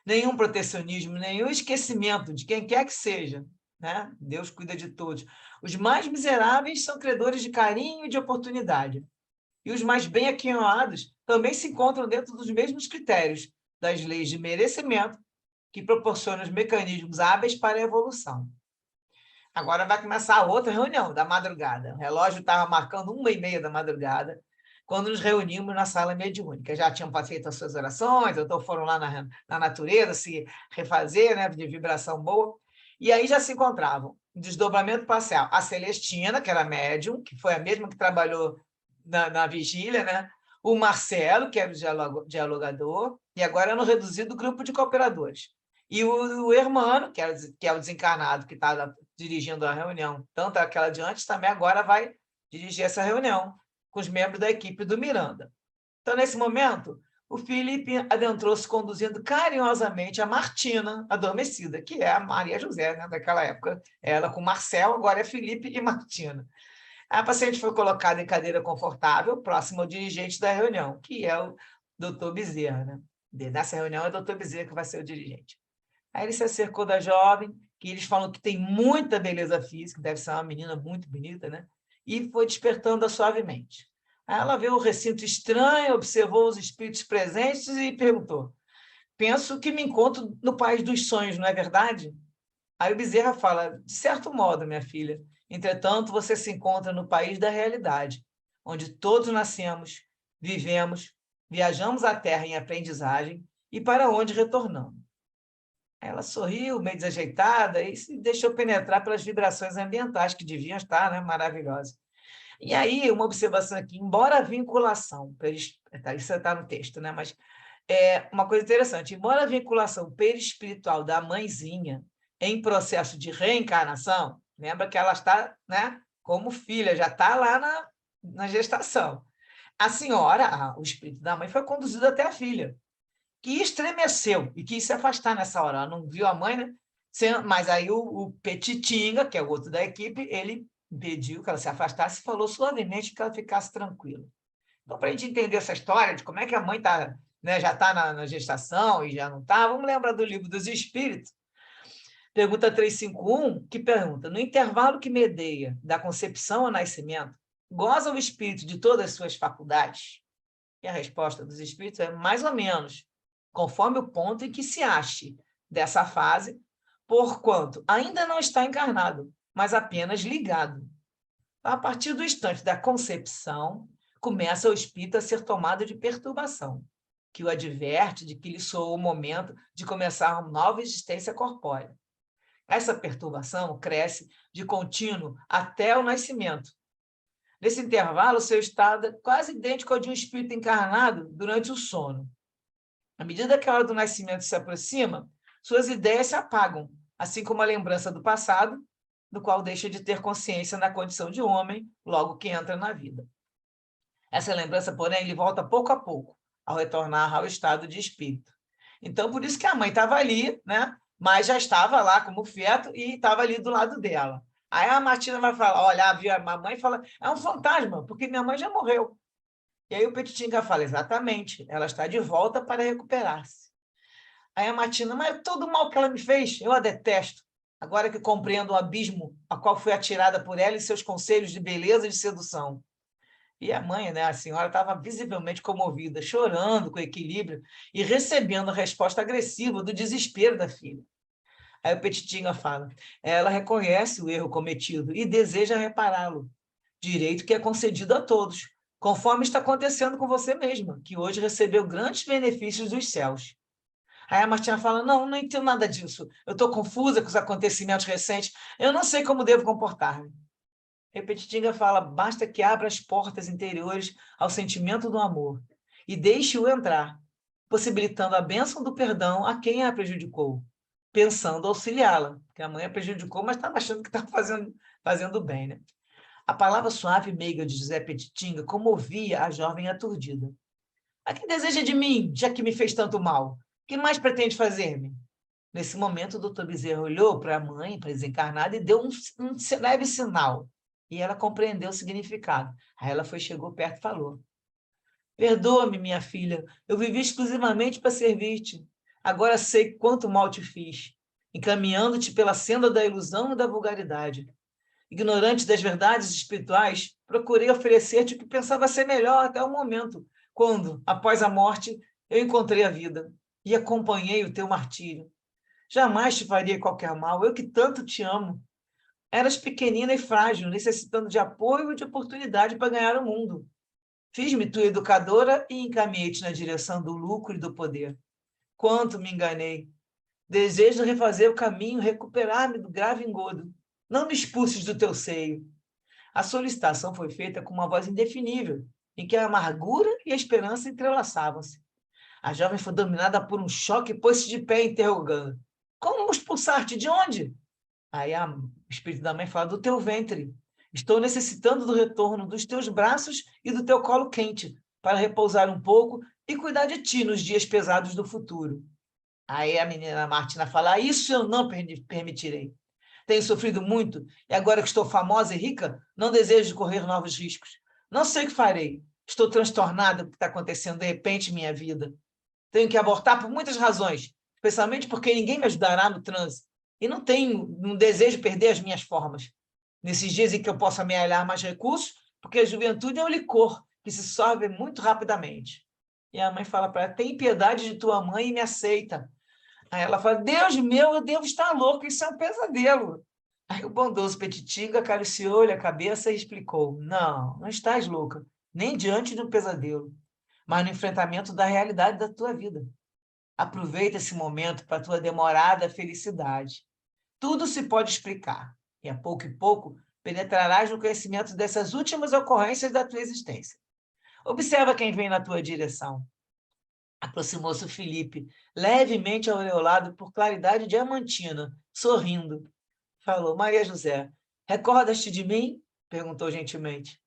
Nenhum protecionismo, nenhum esquecimento de quem quer que seja, né? Deus cuida de todos. Os mais miseráveis são credores de carinho e de oportunidade. E os mais bem aquinhoados também se encontram dentro dos mesmos critérios das leis de merecimento que proporcionam os mecanismos hábeis para a evolução. Agora vai começar a outra reunião da madrugada. O relógio estava marcando 1h30 da madrugada, quando nos reunimos na sala mediúnica. Já tinham feito as suas orações, então foram lá na natureza se refazer, né, de vibração boa, e aí já se encontravam, em desdobramento parcial, a Celestina, que era médium, que foi a mesma que trabalhou na vigília, né? O Marcelo, que era o dialogador, e agora é no reduzido grupo de cooperadores. E o Hermano, que é o desencarnado, que está dirigindo a reunião, tanto aquela de antes, também agora vai dirigir essa reunião com os membros da equipe do Miranda. Então, nesse momento, o Felipe adentrou-se conduzindo carinhosamente a Martina, adormecida, que é a Maria José, né, daquela época. Ela com Marcelo, agora é Felipe e Martina. A paciente foi colocada em cadeira confortável, próximo ao dirigente da reunião, que é o doutor Bezerra. Né? Nessa reunião é o doutor Bezerra que vai ser o dirigente. Aí ele se acercou da jovem, que eles falam que tem muita beleza física, deve ser uma menina muito bonita, né? E foi despertando-a suavemente. Aí ela viu o recinto estranho, observou os espíritos presentes e perguntou: penso que me encontro no país dos sonhos, não é verdade? Aí o Bezerra fala: de certo modo, minha filha, entretanto, você se encontra no país da realidade, onde todos nascemos, vivemos, viajamos a Terra em aprendizagem e para onde retornamos. Ela sorriu, meio desajeitada, e se deixou penetrar pelas vibrações ambientais, que deviam estar, né, maravilhosas. E aí, uma observação aqui, embora a vinculação, isso está no texto, né, mas uma coisa interessante, embora a vinculação perispiritual da mãezinha em processo de reencarnação, lembra que ela está, né, como filha, já está lá na gestação. A senhora, o espírito da mãe, foi conduzido até a filha, que estremeceu e quis se afastar nessa hora. Ela não viu a mãe, né? Mas aí o Petitinga, que é o outro da equipe, ele impediu que ela se afastasse e falou suavemente que ela ficasse tranquila. Então, para a gente entender essa história de como é que a mãe tá, né, já está na gestação e já não está, vamos lembrar do Livro dos Espíritos, pergunta 351, que pergunta: no intervalo que medeia da concepção ao nascimento, goza o espírito de todas as suas faculdades? E a resposta dos espíritos é mais ou menos, conforme o ponto em que se ache dessa fase, porquanto ainda não está encarnado, mas apenas ligado. A partir do instante da concepção, começa o espírito a ser tomado de perturbação, que o adverte de que lhe soou o momento de começar uma nova existência corpórea. Essa perturbação cresce de contínuo até o nascimento. Nesse intervalo, seu estado é quase idêntico ao de um espírito encarnado durante o sono. À medida que a hora do nascimento se aproxima, suas ideias se apagam, assim como a lembrança do passado, do qual deixa de ter consciência na condição de homem, logo que entra na vida. Essa lembrança, porém, lhe volta pouco a pouco, ao retornar ao estado de espírito. Então, por isso que a mãe estava ali, né? Mas já estava lá como feto e estava ali do lado dela. Aí a Martina vai falar, olha, viu a mamãe e fala, é um fantasma, porque minha mãe já morreu. E aí o Petitinga fala, exatamente, ela está de volta para recuperar-se. Aí a Martina, mas todo o mal que ela me fez, eu a detesto. Agora que compreendo o abismo a qual fui atirada por ela e seus conselhos de beleza e de sedução. E a mãe, né, a senhora, estava visivelmente comovida, chorando com equilíbrio e recebendo a resposta agressiva do desespero da filha. Aí o Petitinga fala, ela reconhece o erro cometido e deseja repará-lo, direito que é concedido a todos, conforme está acontecendo com você mesma, que hoje recebeu grandes benefícios dos céus. Aí a Martina fala, não entendo nada disso, eu estou confusa com os acontecimentos recentes, eu não sei como devo comportar-me. E o Petitinga fala, basta que abra as portas interiores ao sentimento do amor e deixe-o entrar, possibilitando a bênção do perdão a quem a prejudicou, pensando auxiliá-la, porque a mãe a prejudicou, mas estava achando que estava fazendo bem, né? A palavra suave e meiga de José Petitinga comovia a jovem aturdida. A que deseja de mim, já que me fez tanto mal? Que mais pretende fazer-me? Nesse momento, o doutor Bezerra olhou para a mãe, para a desencarnada, e deu um leve sinal. E ela compreendeu o significado. Aí ela chegou perto e falou, perdoa-me, minha filha, eu vivi exclusivamente para servir-te. Agora sei quanto mal te fiz, encaminhando-te pela senda da ilusão e da vulgaridade. Ignorante das verdades espirituais, procurei oferecer-te o que pensava ser melhor até o momento, quando, após a morte, eu encontrei a vida e acompanhei o teu martírio. Jamais te faria qualquer mal, eu que tanto te amo. Eras pequenina e frágil, necessitando de apoio e de oportunidade para ganhar o mundo. Fiz-me tua educadora e encaminhei-te na direção do lucro e do poder. Quanto me enganei! Desejo refazer o caminho, recuperar-me do grave engodo. Não me expulses do teu seio. A solicitação foi feita com uma voz indefinível, em que a amargura e a esperança entrelaçavam-se. A jovem foi dominada por um choque e pôs-se de pé, interrogando. Como expulsar-te? De onde? Aí o espírito da mãe fala, do teu ventre. Estou necessitando do retorno dos teus braços e do teu colo quente, para repousar um pouco e cuidar de ti nos dias pesados do futuro. Aí a menina Martina fala, isso eu não permitirei. Tenho sofrido muito e agora que estou famosa e rica, não desejo correr novos riscos. Não sei o que farei. Estou transtornada com o que está acontecendo de repente em minha vida. Tenho que abortar por muitas razões, especialmente porque ninguém me ajudará no trânsito. E não desejo perder as minhas formas. Nesses dias em que eu posso amealhar mais recursos, porque a juventude é um licor que se sorve muito rapidamente. E a mãe fala para ela, tem piedade de tua mãe e me aceita. Aí ela fala, Deus meu, eu devo estar louco, isso é um pesadelo. Aí o bondoso Petitinga acariciou-lhe a cabeça e explicou, não estás louca, nem diante de um pesadelo, mas no enfrentamento da realidade da tua vida. Aproveita esse momento para a tua demorada felicidade. Tudo se pode explicar, e a pouco e pouco penetrarás no conhecimento dessas últimas ocorrências da tua existência. Observa quem vem na tua direção. Aproximou-se o Felipe, levemente aureolado por claridade diamantina, sorrindo. Falou, Maria José, recordas-te de mim? Perguntou gentilmente.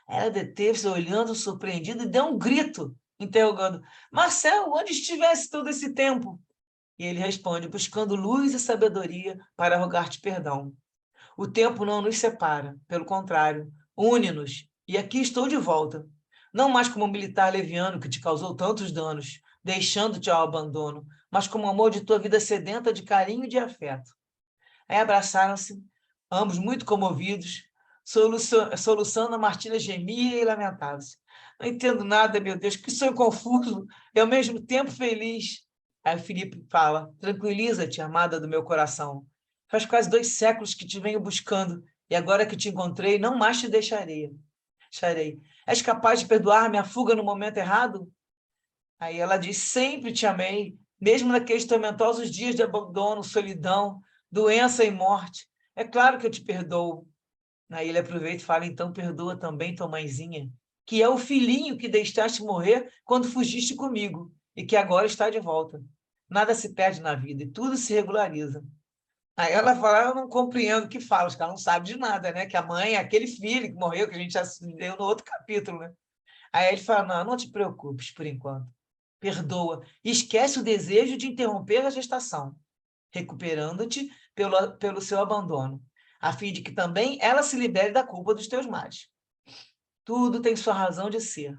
Ela deteve-se, olhando, surpreendida, e deu um grito, interrogando. Marcel, onde estivesse todo esse tempo? E ele responde, buscando luz e sabedoria para rogar-te perdão. O tempo não nos separa, pelo contrário, une-nos, e aqui estou de volta. Não mais como um militar leviano que te causou tantos danos, deixando-te ao abandono, mas como amor de tua vida sedenta de carinho e de afeto. Aí abraçaram-se, ambos muito comovidos, soluçando, a Martina gemia e lamentava-se. Não entendo nada, meu Deus, que sonho confuso e ao mesmo tempo feliz. Aí o Felipe fala, tranquiliza-te, amada do meu coração. Faz quase 2 séculos que te venho buscando e agora que te encontrei, não mais te deixarei. És capaz de perdoar-me a fuga no momento errado? Aí ela diz, sempre te amei, mesmo naqueles tormentosos dias de abandono, solidão, doença e morte. É claro que eu te perdoo. Aí ele aproveita e fala, então perdoa também tua mãezinha, que é o filhinho que deixaste morrer quando fugiste comigo e que agora está de volta. Nada se perde na vida e tudo se regulariza. Aí ela fala, eu não compreendo o que fala, porque ela não sabe de nada, né? Que a mãe é aquele filho que morreu, que a gente já leu no outro capítulo, né? Aí ele fala, não, não te preocupes por enquanto. Perdoa e esquece o desejo de interromper a gestação, recuperando-te pelo seu abandono, a fim de que também ela se libere da culpa dos teus males. Tudo tem sua razão de ser.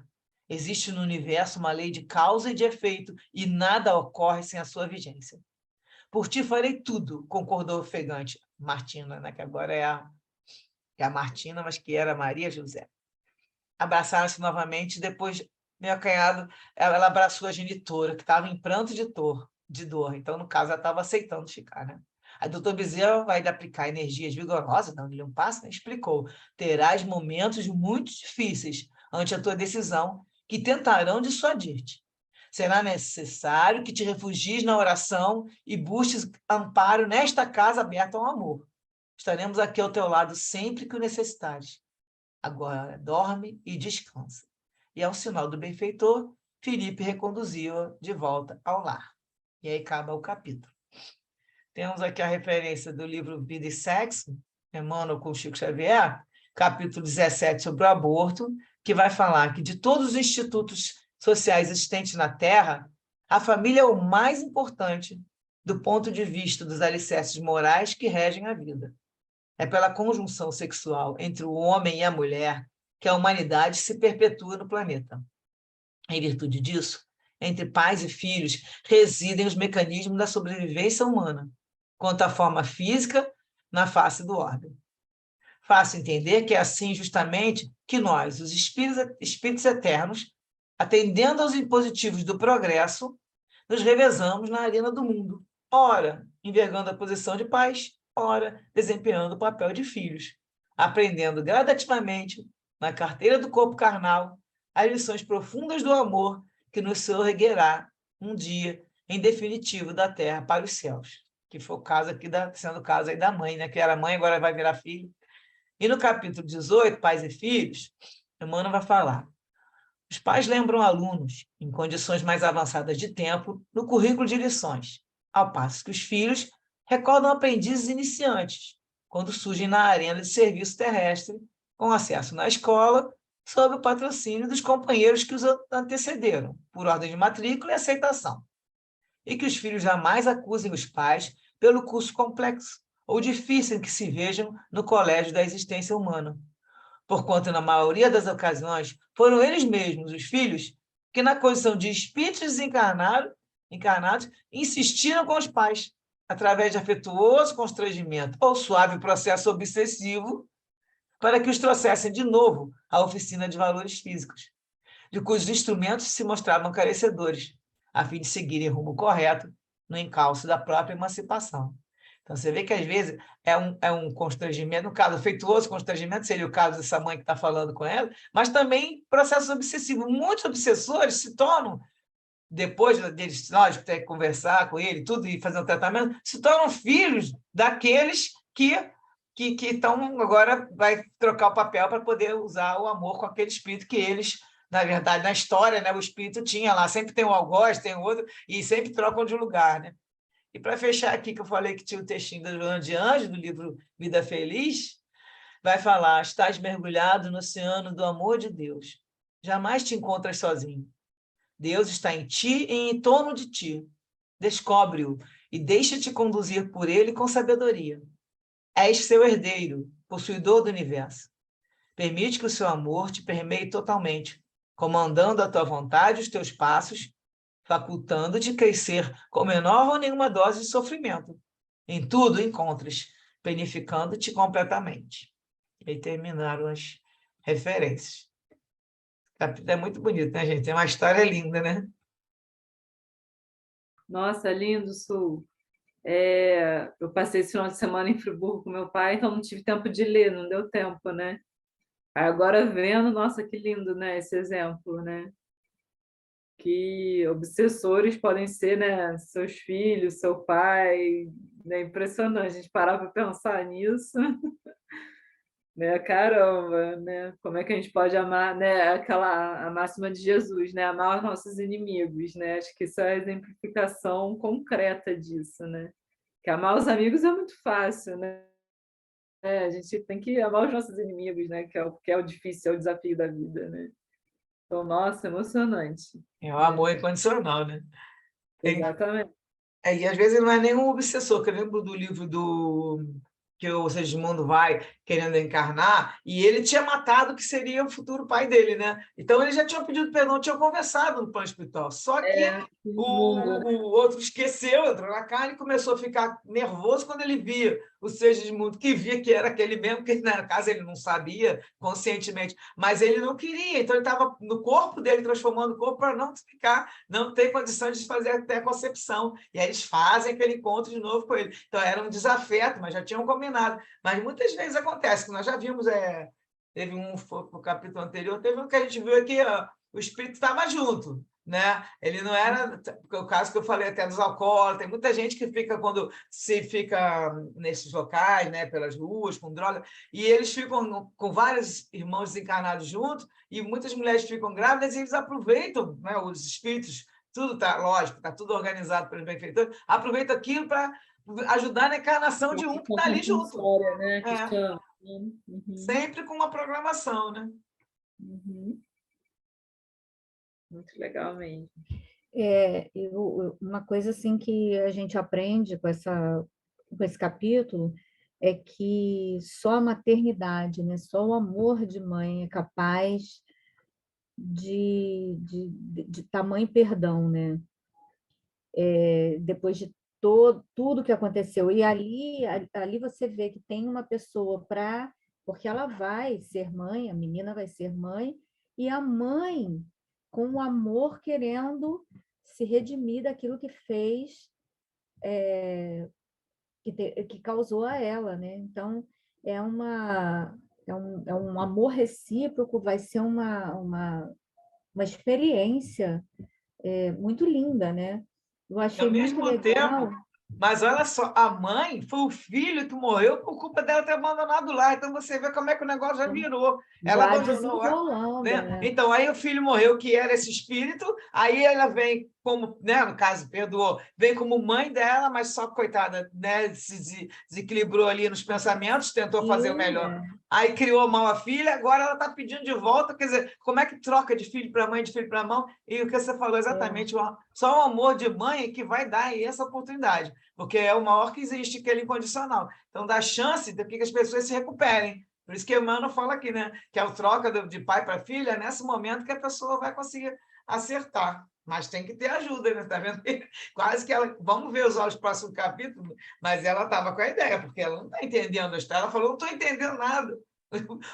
Existe no universo uma lei de causa e de efeito, e nada ocorre sem a sua vigência. Por ti farei tudo, concordou ofegante Martina, né, que agora é a Martina, mas que era Maria José. Abraçaram-se novamente, depois, meu acanhado, ela abraçou a genitora, que estava em pranto de dor. Então, no caso, ela estava aceitando ficar, né? Aí, doutor Bezerra vai lhe aplicar energias vigorosas, dando-lhe um passo, né? Explicou, terás momentos muito difíceis ante a tua decisão, que tentarão dissuadir-te. Será necessário que te refugies na oração e busques amparo nesta casa aberta ao amor. Estaremos aqui ao teu lado sempre que o necessitares. Agora dorme e descansa. E ao sinal do benfeitor, Felipe reconduziu-a de volta ao lar. E aí acaba o capítulo. Temos aqui a referência do livro Vida e Sexo, Emmanuel com Chico Xavier, capítulo 17 sobre o aborto, que vai falar que de todos os institutos sociais existentes na Terra, a família é o mais importante do ponto de vista dos alicerces morais que regem a vida. É pela conjunção sexual entre o homem e a mulher que a humanidade se perpetua no planeta. Em virtude disso, entre pais e filhos residem os mecanismos da sobrevivência humana, quanto à forma física na face do orbe. Fácil entender que é assim justamente que nós, os espíritos eternos, atendendo aos impositivos do progresso, nos revezamos na arena do mundo, ora envergando a posição de pais, ora desempenhando o papel de filhos, aprendendo gradativamente, na carteira do corpo carnal, as lições profundas do amor que nos sorreguerá um dia, em definitivo, da terra para os céus. Que foi o caso aqui, sendo o caso aí da mãe, né? Que era mãe, agora vai virar filho. E no capítulo 18, Pais e Filhos, Emmanuel vai falar. Os pais lembram alunos, em condições mais avançadas de tempo, no currículo de lições, ao passo que os filhos recordam aprendizes iniciantes, quando surgem na arena de serviço terrestre, com acesso na escola, sob o patrocínio dos companheiros que os antecederam, por ordem de matrícula e aceitação. E que os filhos jamais acusem os pais pelo curso complexo ou difícil em que se vejam no colégio da existência humana, porquanto, na maioria das ocasiões, foram eles mesmos, os filhos, que, na condição de espíritos encarnados, insistiram com os pais, através de afetuoso constrangimento ou suave processo obsessivo, para que os trouxessem de novo à oficina de valores físicos, de cujos instrumentos se mostravam carecedores, a fim de seguirem rumo correto no encalço da própria emancipação. Então, você vê que, às vezes, é um constrangimento, no caso, afetuoso constrangimento, seria o caso dessa mãe que está falando com ela, mas também processo obsessivo. Muitos obsessores se tornam, depois deles, nós ter que conversar com ele, tudo, e fazer um tratamento, se tornam filhos daqueles que estão agora, vai trocar o papel para poder usar o amor com aquele espírito que eles, na verdade, na história, né, o espírito tinha lá, sempre tem um algoz, tem outro, e sempre trocam de lugar, né? E para fechar aqui, que eu falei que tinha o textinho da Joana de Anjos, do livro Vida Feliz, vai falar: estás mergulhado no oceano do amor de Deus. Jamais te encontras sozinho. Deus está em ti e em torno de ti. Descobre-o e deixa-te conduzir por ele com sabedoria. És seu herdeiro, possuidor do universo. Permite que o seu amor te permeie totalmente, comandando a tua vontade e os teus passos, facultando-te crescer com menor ou nenhuma dose de sofrimento. Em tudo encontras, planificando-te completamente. E aí terminaram as referências. O capítulo é muito bonito, né, gente? É uma história linda, né? Nossa, lindo, Sul. Eu passei esse final de semana em Friburgo com meu pai, então não tive tempo de ler, não deu tempo, né? Aí agora vendo, nossa, que lindo, né? Esse exemplo, né? Que obsessores podem ser, né? Seus filhos, seu pai, né? Impressionante a gente parar para pensar nisso, né? Caramba, né? Como é que a gente pode amar, né? A máxima de Jesus, né? Amar os nossos inimigos, né? Acho que isso é a exemplificação concreta disso, né? Que amar os amigos é muito fácil, né? A gente tem que amar os nossos inimigos, né? Que é o difícil, é o desafio da vida, né? Então, nossa, emocionante. É o amor incondicional, né? Exatamente. E às vezes não é nenhum obsessor, que eu lembro do livro que o Segismundo vai querendo encarnar, e ele tinha matado o que seria o futuro pai dele, né? Então ele já tinha pedido perdão, tinha conversado no plano espiritual. Só que Mundo. o outro esqueceu, entrou na carne e começou a ficar nervoso quando ele via o Segismundo, que via que era aquele mesmo, que na casa ele não sabia conscientemente, mas ele não queria, então ele estava no corpo dele, transformando o corpo para não ficar, não ter condições de fazer até a concepção. E aí eles fazem aquele encontro de novo com ele. Então era um desafeto, mas já tinham combinado. Mas muitas vezes acontece, que nós já vimos, teve no capítulo anterior, teve um que a gente viu aqui, ó, o espírito estava junto, né? Ele não era, o caso que eu falei até dos alcoólatras, tem muita gente que fica, quando se fica nesses locais, né, pelas ruas, com droga, e eles ficam com vários irmãos desencarnados juntos, e muitas mulheres ficam grávidas e eles aproveitam, né, os espíritos, tudo está, lógico, está tudo organizado pelos benfeitores, aproveita aquilo para ajudar na encarnação de um que está ali junto. Né? Que É, chama. Uhum. sempre com uma programação, né? Uhum. Muito legal mesmo. Uma coisa assim que a gente aprende com esse capítulo é que só a maternidade, né, só o amor de mãe é capaz de tamanho perdão, né? Depois de tudo que aconteceu. E ali você vê que tem uma pessoa porque ela vai ser mãe, a menina vai ser mãe, e a mãe, com o amor, querendo se redimir daquilo que fez, que causou a ela, né? Então, é um amor recíproco, vai ser uma experiência muito linda, né? Eu E, ao achei muito mesmo legal. tempo, mas olha só, a mãe foi o filho que morreu por culpa dela ter abandonado lá. Então você vê como é que o negócio já virou. Ela Já abandonou lá, desenrolando, né? né? Então aí o filho morreu, que era esse espírito, aí ela vem como, né, no caso, perdoou, vem como mãe dela, mas só, coitada, né, se desequilibrou ali nos pensamentos, tentou fazer o melhor. Aí criou mal a filha, agora ela está pedindo de volta. Quer dizer, como é que troca de filho para mãe, de filho para mão? E o que você falou exatamente, só o amor de mãe é que vai dar aí essa oportunidade, porque é o maior que existe, que é incondicional. Então, dá chance de que as pessoas se recuperem. Por isso que Emmanuel fala aqui, né? Que é o troca de pai para filha, é nesse momento que a pessoa vai conseguir acertar. Mas tem que ter ajuda, né? Tá vendo? Quase que ela. Vamos ver os próximos capítulos, mas ela estava com a ideia, porque ela não está entendendo a história. Ela falou: não estou entendendo nada.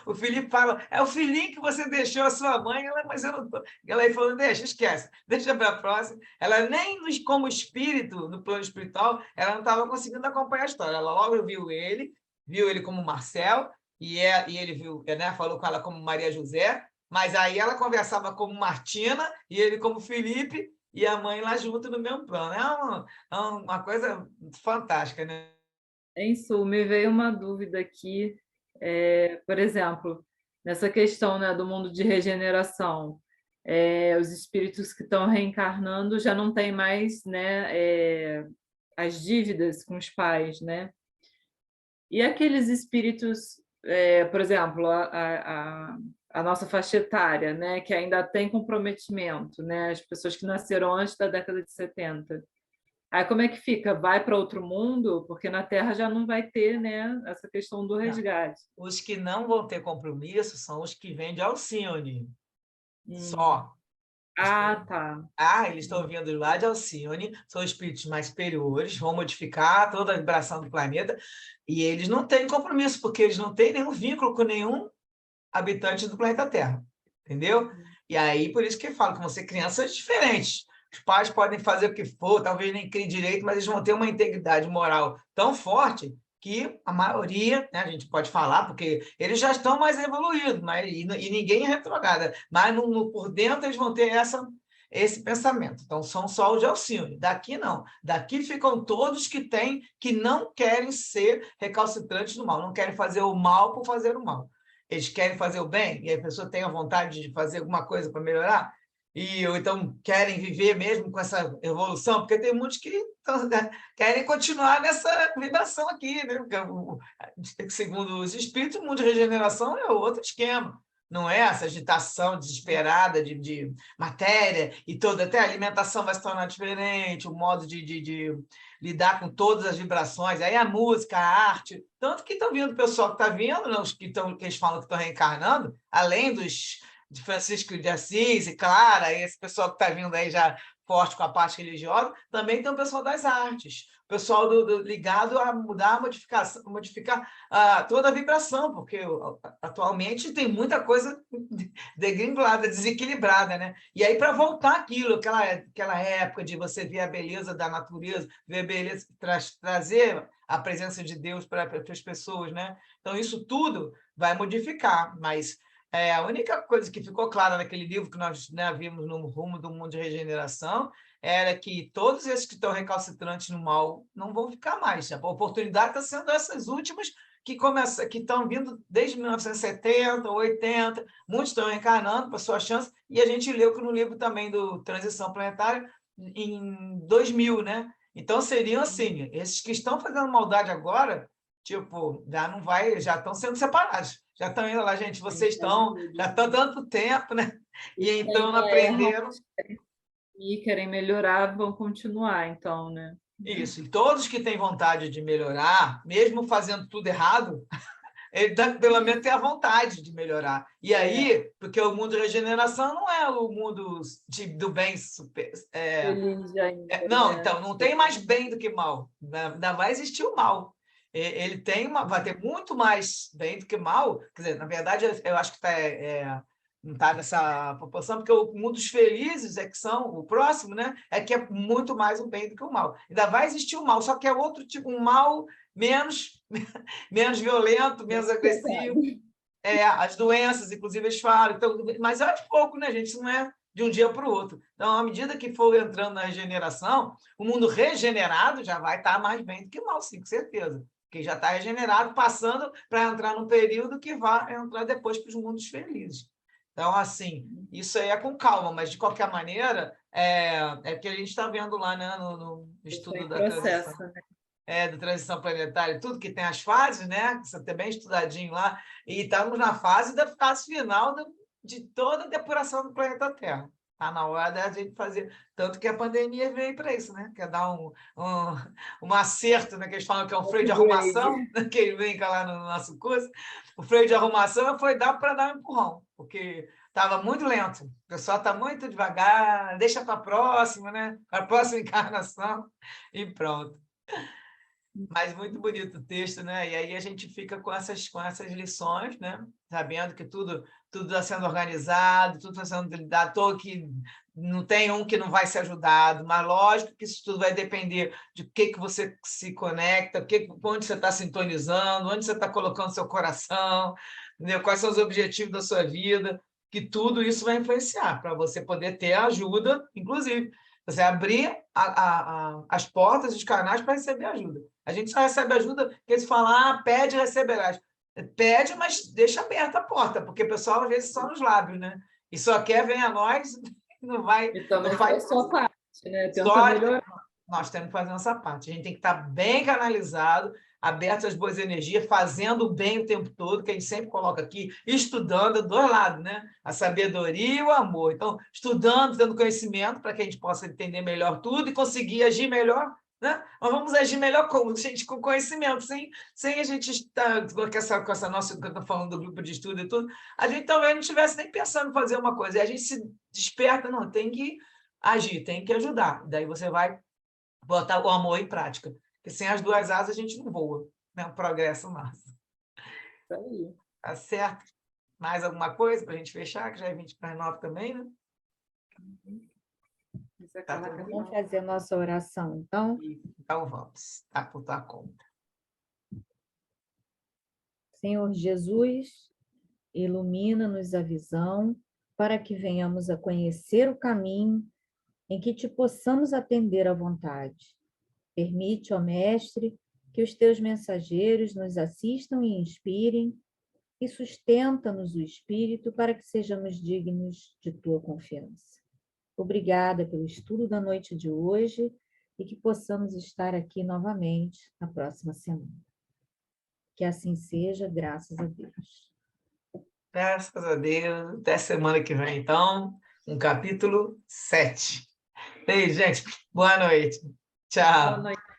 O Felipe fala: é o filhinho que você deixou a sua mãe, mas eu não estou. Ela aí falando: deixa, esquece, deixa para a próxima. Ela nem como espírito, no plano espiritual, ela não estava conseguindo acompanhar a história. Ela logo viu ele como Marcel, e ele viu, né, falou com ela como Maria José, mas aí ela conversava como Martina, e ele como Felipe, e a mãe lá junto no mesmo plano. É uma coisa fantástica, né? Ensu, me veio uma dúvida aqui, por exemplo, nessa questão, né, do mundo de regeneração, os espíritos que estão reencarnando já não têm mais, né, as dívidas com os pais, né? E aqueles espíritos por exemplo, a nossa faixa etária, né, que ainda tem comprometimento, né, as pessoas que nasceram antes da década de 70. Aí como é que fica? Vai para outro mundo? Porque na Terra já não vai ter, né, essa questão do Não. resgate. Os que não vão ter compromisso são os que vêm de Alcione, Hum. só. Ah, tá. Eles estão vindo lá de Alcione, são espíritos mais superiores, vão modificar toda a vibração do planeta, e eles não têm compromisso, porque eles não têm nenhum vínculo com nenhum habitante do planeta Terra, entendeu? E aí, por isso que eu falo que vão ser crianças diferentes. Os pais podem fazer o que for, talvez nem criem direito, mas eles vão ter uma integridade moral tão forte que a maioria, né, a gente pode falar, porque eles já estão mais evoluídos, e ninguém é retrograda, mas por dentro eles vão ter esse pensamento. Então, são só os de Alcione. Daqui não. Daqui ficam todos que não querem ser recalcitrantes do mal, não querem fazer o mal por fazer o mal. Eles querem fazer o bem, e a pessoa tem a vontade de fazer alguma coisa para melhorar, ou então querem viver mesmo com essa evolução, porque tem muitos que querem continuar nessa vibração aqui, né? Porque, segundo os espíritos, o mundo de regeneração é outro esquema. Não é essa agitação desesperada de matéria, e até a alimentação vai se tornar diferente, o modo de lidar com todas as vibrações, aí a música, a arte, tanto que estão vindo o pessoal que está vindo, né, os que eles falam que estão reencarnando, além de Francisco de Assis e Clara, e esse pessoal que está vindo aí já forte com a parte religiosa, também tem o pessoal das artes, o pessoal ligado a mudar, modificar toda a vibração, porque atualmente tem muita coisa degringolada, desequilibrada, né? E aí, para voltar aquela época de você ver a beleza da natureza, ver a beleza, trazer a presença de Deus para as pessoas, né? Então, isso tudo vai modificar, mas a única coisa que ficou clara naquele livro que nós, né, vimos no Rumo do Mundo de Regeneração era que todos esses que estão recalcitrantes no mal não vão ficar mais. A oportunidade está sendo essas últimas que estão vindo desde 1970, 80, muitos estão encarnando para sua chance, e a gente leu que no livro também do Transição Planetária, em 2000, né? Então, seriam assim, esses que estão fazendo maldade agora, tipo, já estão sendo separados, já estão indo lá, gente, vocês já estão dando tempo, né? E então não aprenderam. E querem melhorar, vão continuar, então, né? Isso, e todos que têm vontade de melhorar, mesmo fazendo tudo errado, ele pelo menos tem a vontade de melhorar. E aí, porque o mundo de regeneração não é o mundo do bem super. Feliz ainda, Não, né? então, não tem mais bem do que mal. Ainda vai existir o mal. Ele vai ter muito mais bem do que mal. Quer dizer, na verdade, eu acho que não está nessa proporção, porque o mundo dos felizes é que são o próximo, né? É que é muito mais o bem do que o mal. Ainda vai existir o mal, só que é outro tipo, um mal menos violento, menos agressivo. As doenças, inclusive, eles falam. Então, mas é de pouco, né, gente? Isso não é de um dia para o outro. Então, à medida que for entrando na regeneração, o mundo regenerado já vai estar mais bem do que mal, sim, com certeza. Porque já está regenerado, passando para entrar num período que vai entrar depois para os mundos felizes. Então, assim, isso aí é com calma, mas, de qualquer maneira, é que a gente está vendo lá, né, no estudo da transição. Né? Da transição planetária, tudo que tem as fases, né? Você tem bem estudadinho lá, e estamos na fase final de toda a depuração do planeta Terra. Está na hora da gente fazer, tanto que a pandemia veio para isso, né? Quer dar um acerto, né? Que eles falam que é um freio de arrumação, que ele vem lá no nosso curso. O freio de arrumação foi para dar um empurrão, porque estava muito lento, o pessoal está muito devagar, deixa para a próxima, né? Para a próxima encarnação, e pronto. Mas muito bonito o texto, né? E aí a gente fica com essas lições, né? Sabendo que tudo está sendo organizado, tudo está sendo lidado, que não tem um que não vai ser ajudado, mas lógico que isso tudo vai depender de que você se conecta, onde você está sintonizando, onde você está colocando seu coração, entendeu? Quais são os objetivos da sua vida, que tudo isso vai influenciar para você poder ter ajuda, inclusive. Você abrir as portas, os canais para receber ajuda. A gente só recebe ajuda porque eles falam, pede e receberás. Pede, mas deixa aberta a porta, porque o pessoal, às vezes, só nos lábios, né? E só quer, vem a nós, não vai... E também não faz a sua parte, né? Tenta só, melhorar. Nós temos que fazer a nossa parte. A gente tem que estar bem canalizado, aberto às boas energias, fazendo o bem o tempo todo, que a gente sempre coloca aqui, estudando dos dois lados, né? A sabedoria e o amor. Então, estudando, tendo conhecimento, para que a gente possa entender melhor tudo e conseguir agir melhor, né? Mas vamos agir melhor como? Gente, com conhecimento, sem a gente estar com essa nossa, que eu estou falando do grupo de estudo e tudo, a gente talvez não estivesse nem pensando em fazer uma coisa, e a gente se desperta, não, tem que agir, tem que ajudar. Daí você vai botar o amor em prática. Porque sem as duas asas a gente não voa, né? Um progresso massa. Isso aí. Tá certo? Mais alguma coisa para a gente fechar, que já é 20 para as 9 também, né? Tá, Vamos fazer a nossa oração, então. Então vamos. Tá por tua conta. Senhor Jesus, ilumina-nos a visão para que venhamos a conhecer o caminho em que te possamos atender à vontade. Permite, ó Mestre, que os teus mensageiros nos assistam e inspirem, e sustenta-nos o espírito para que sejamos dignos de tua confiança. Obrigada pelo estudo da noite de hoje e que possamos estar aqui novamente na próxima semana. Que assim seja, graças a Deus. Graças a Deus. Até semana que vem, então, um capítulo 7. Beijo, gente. Boa noite. Tchau. Boa noite.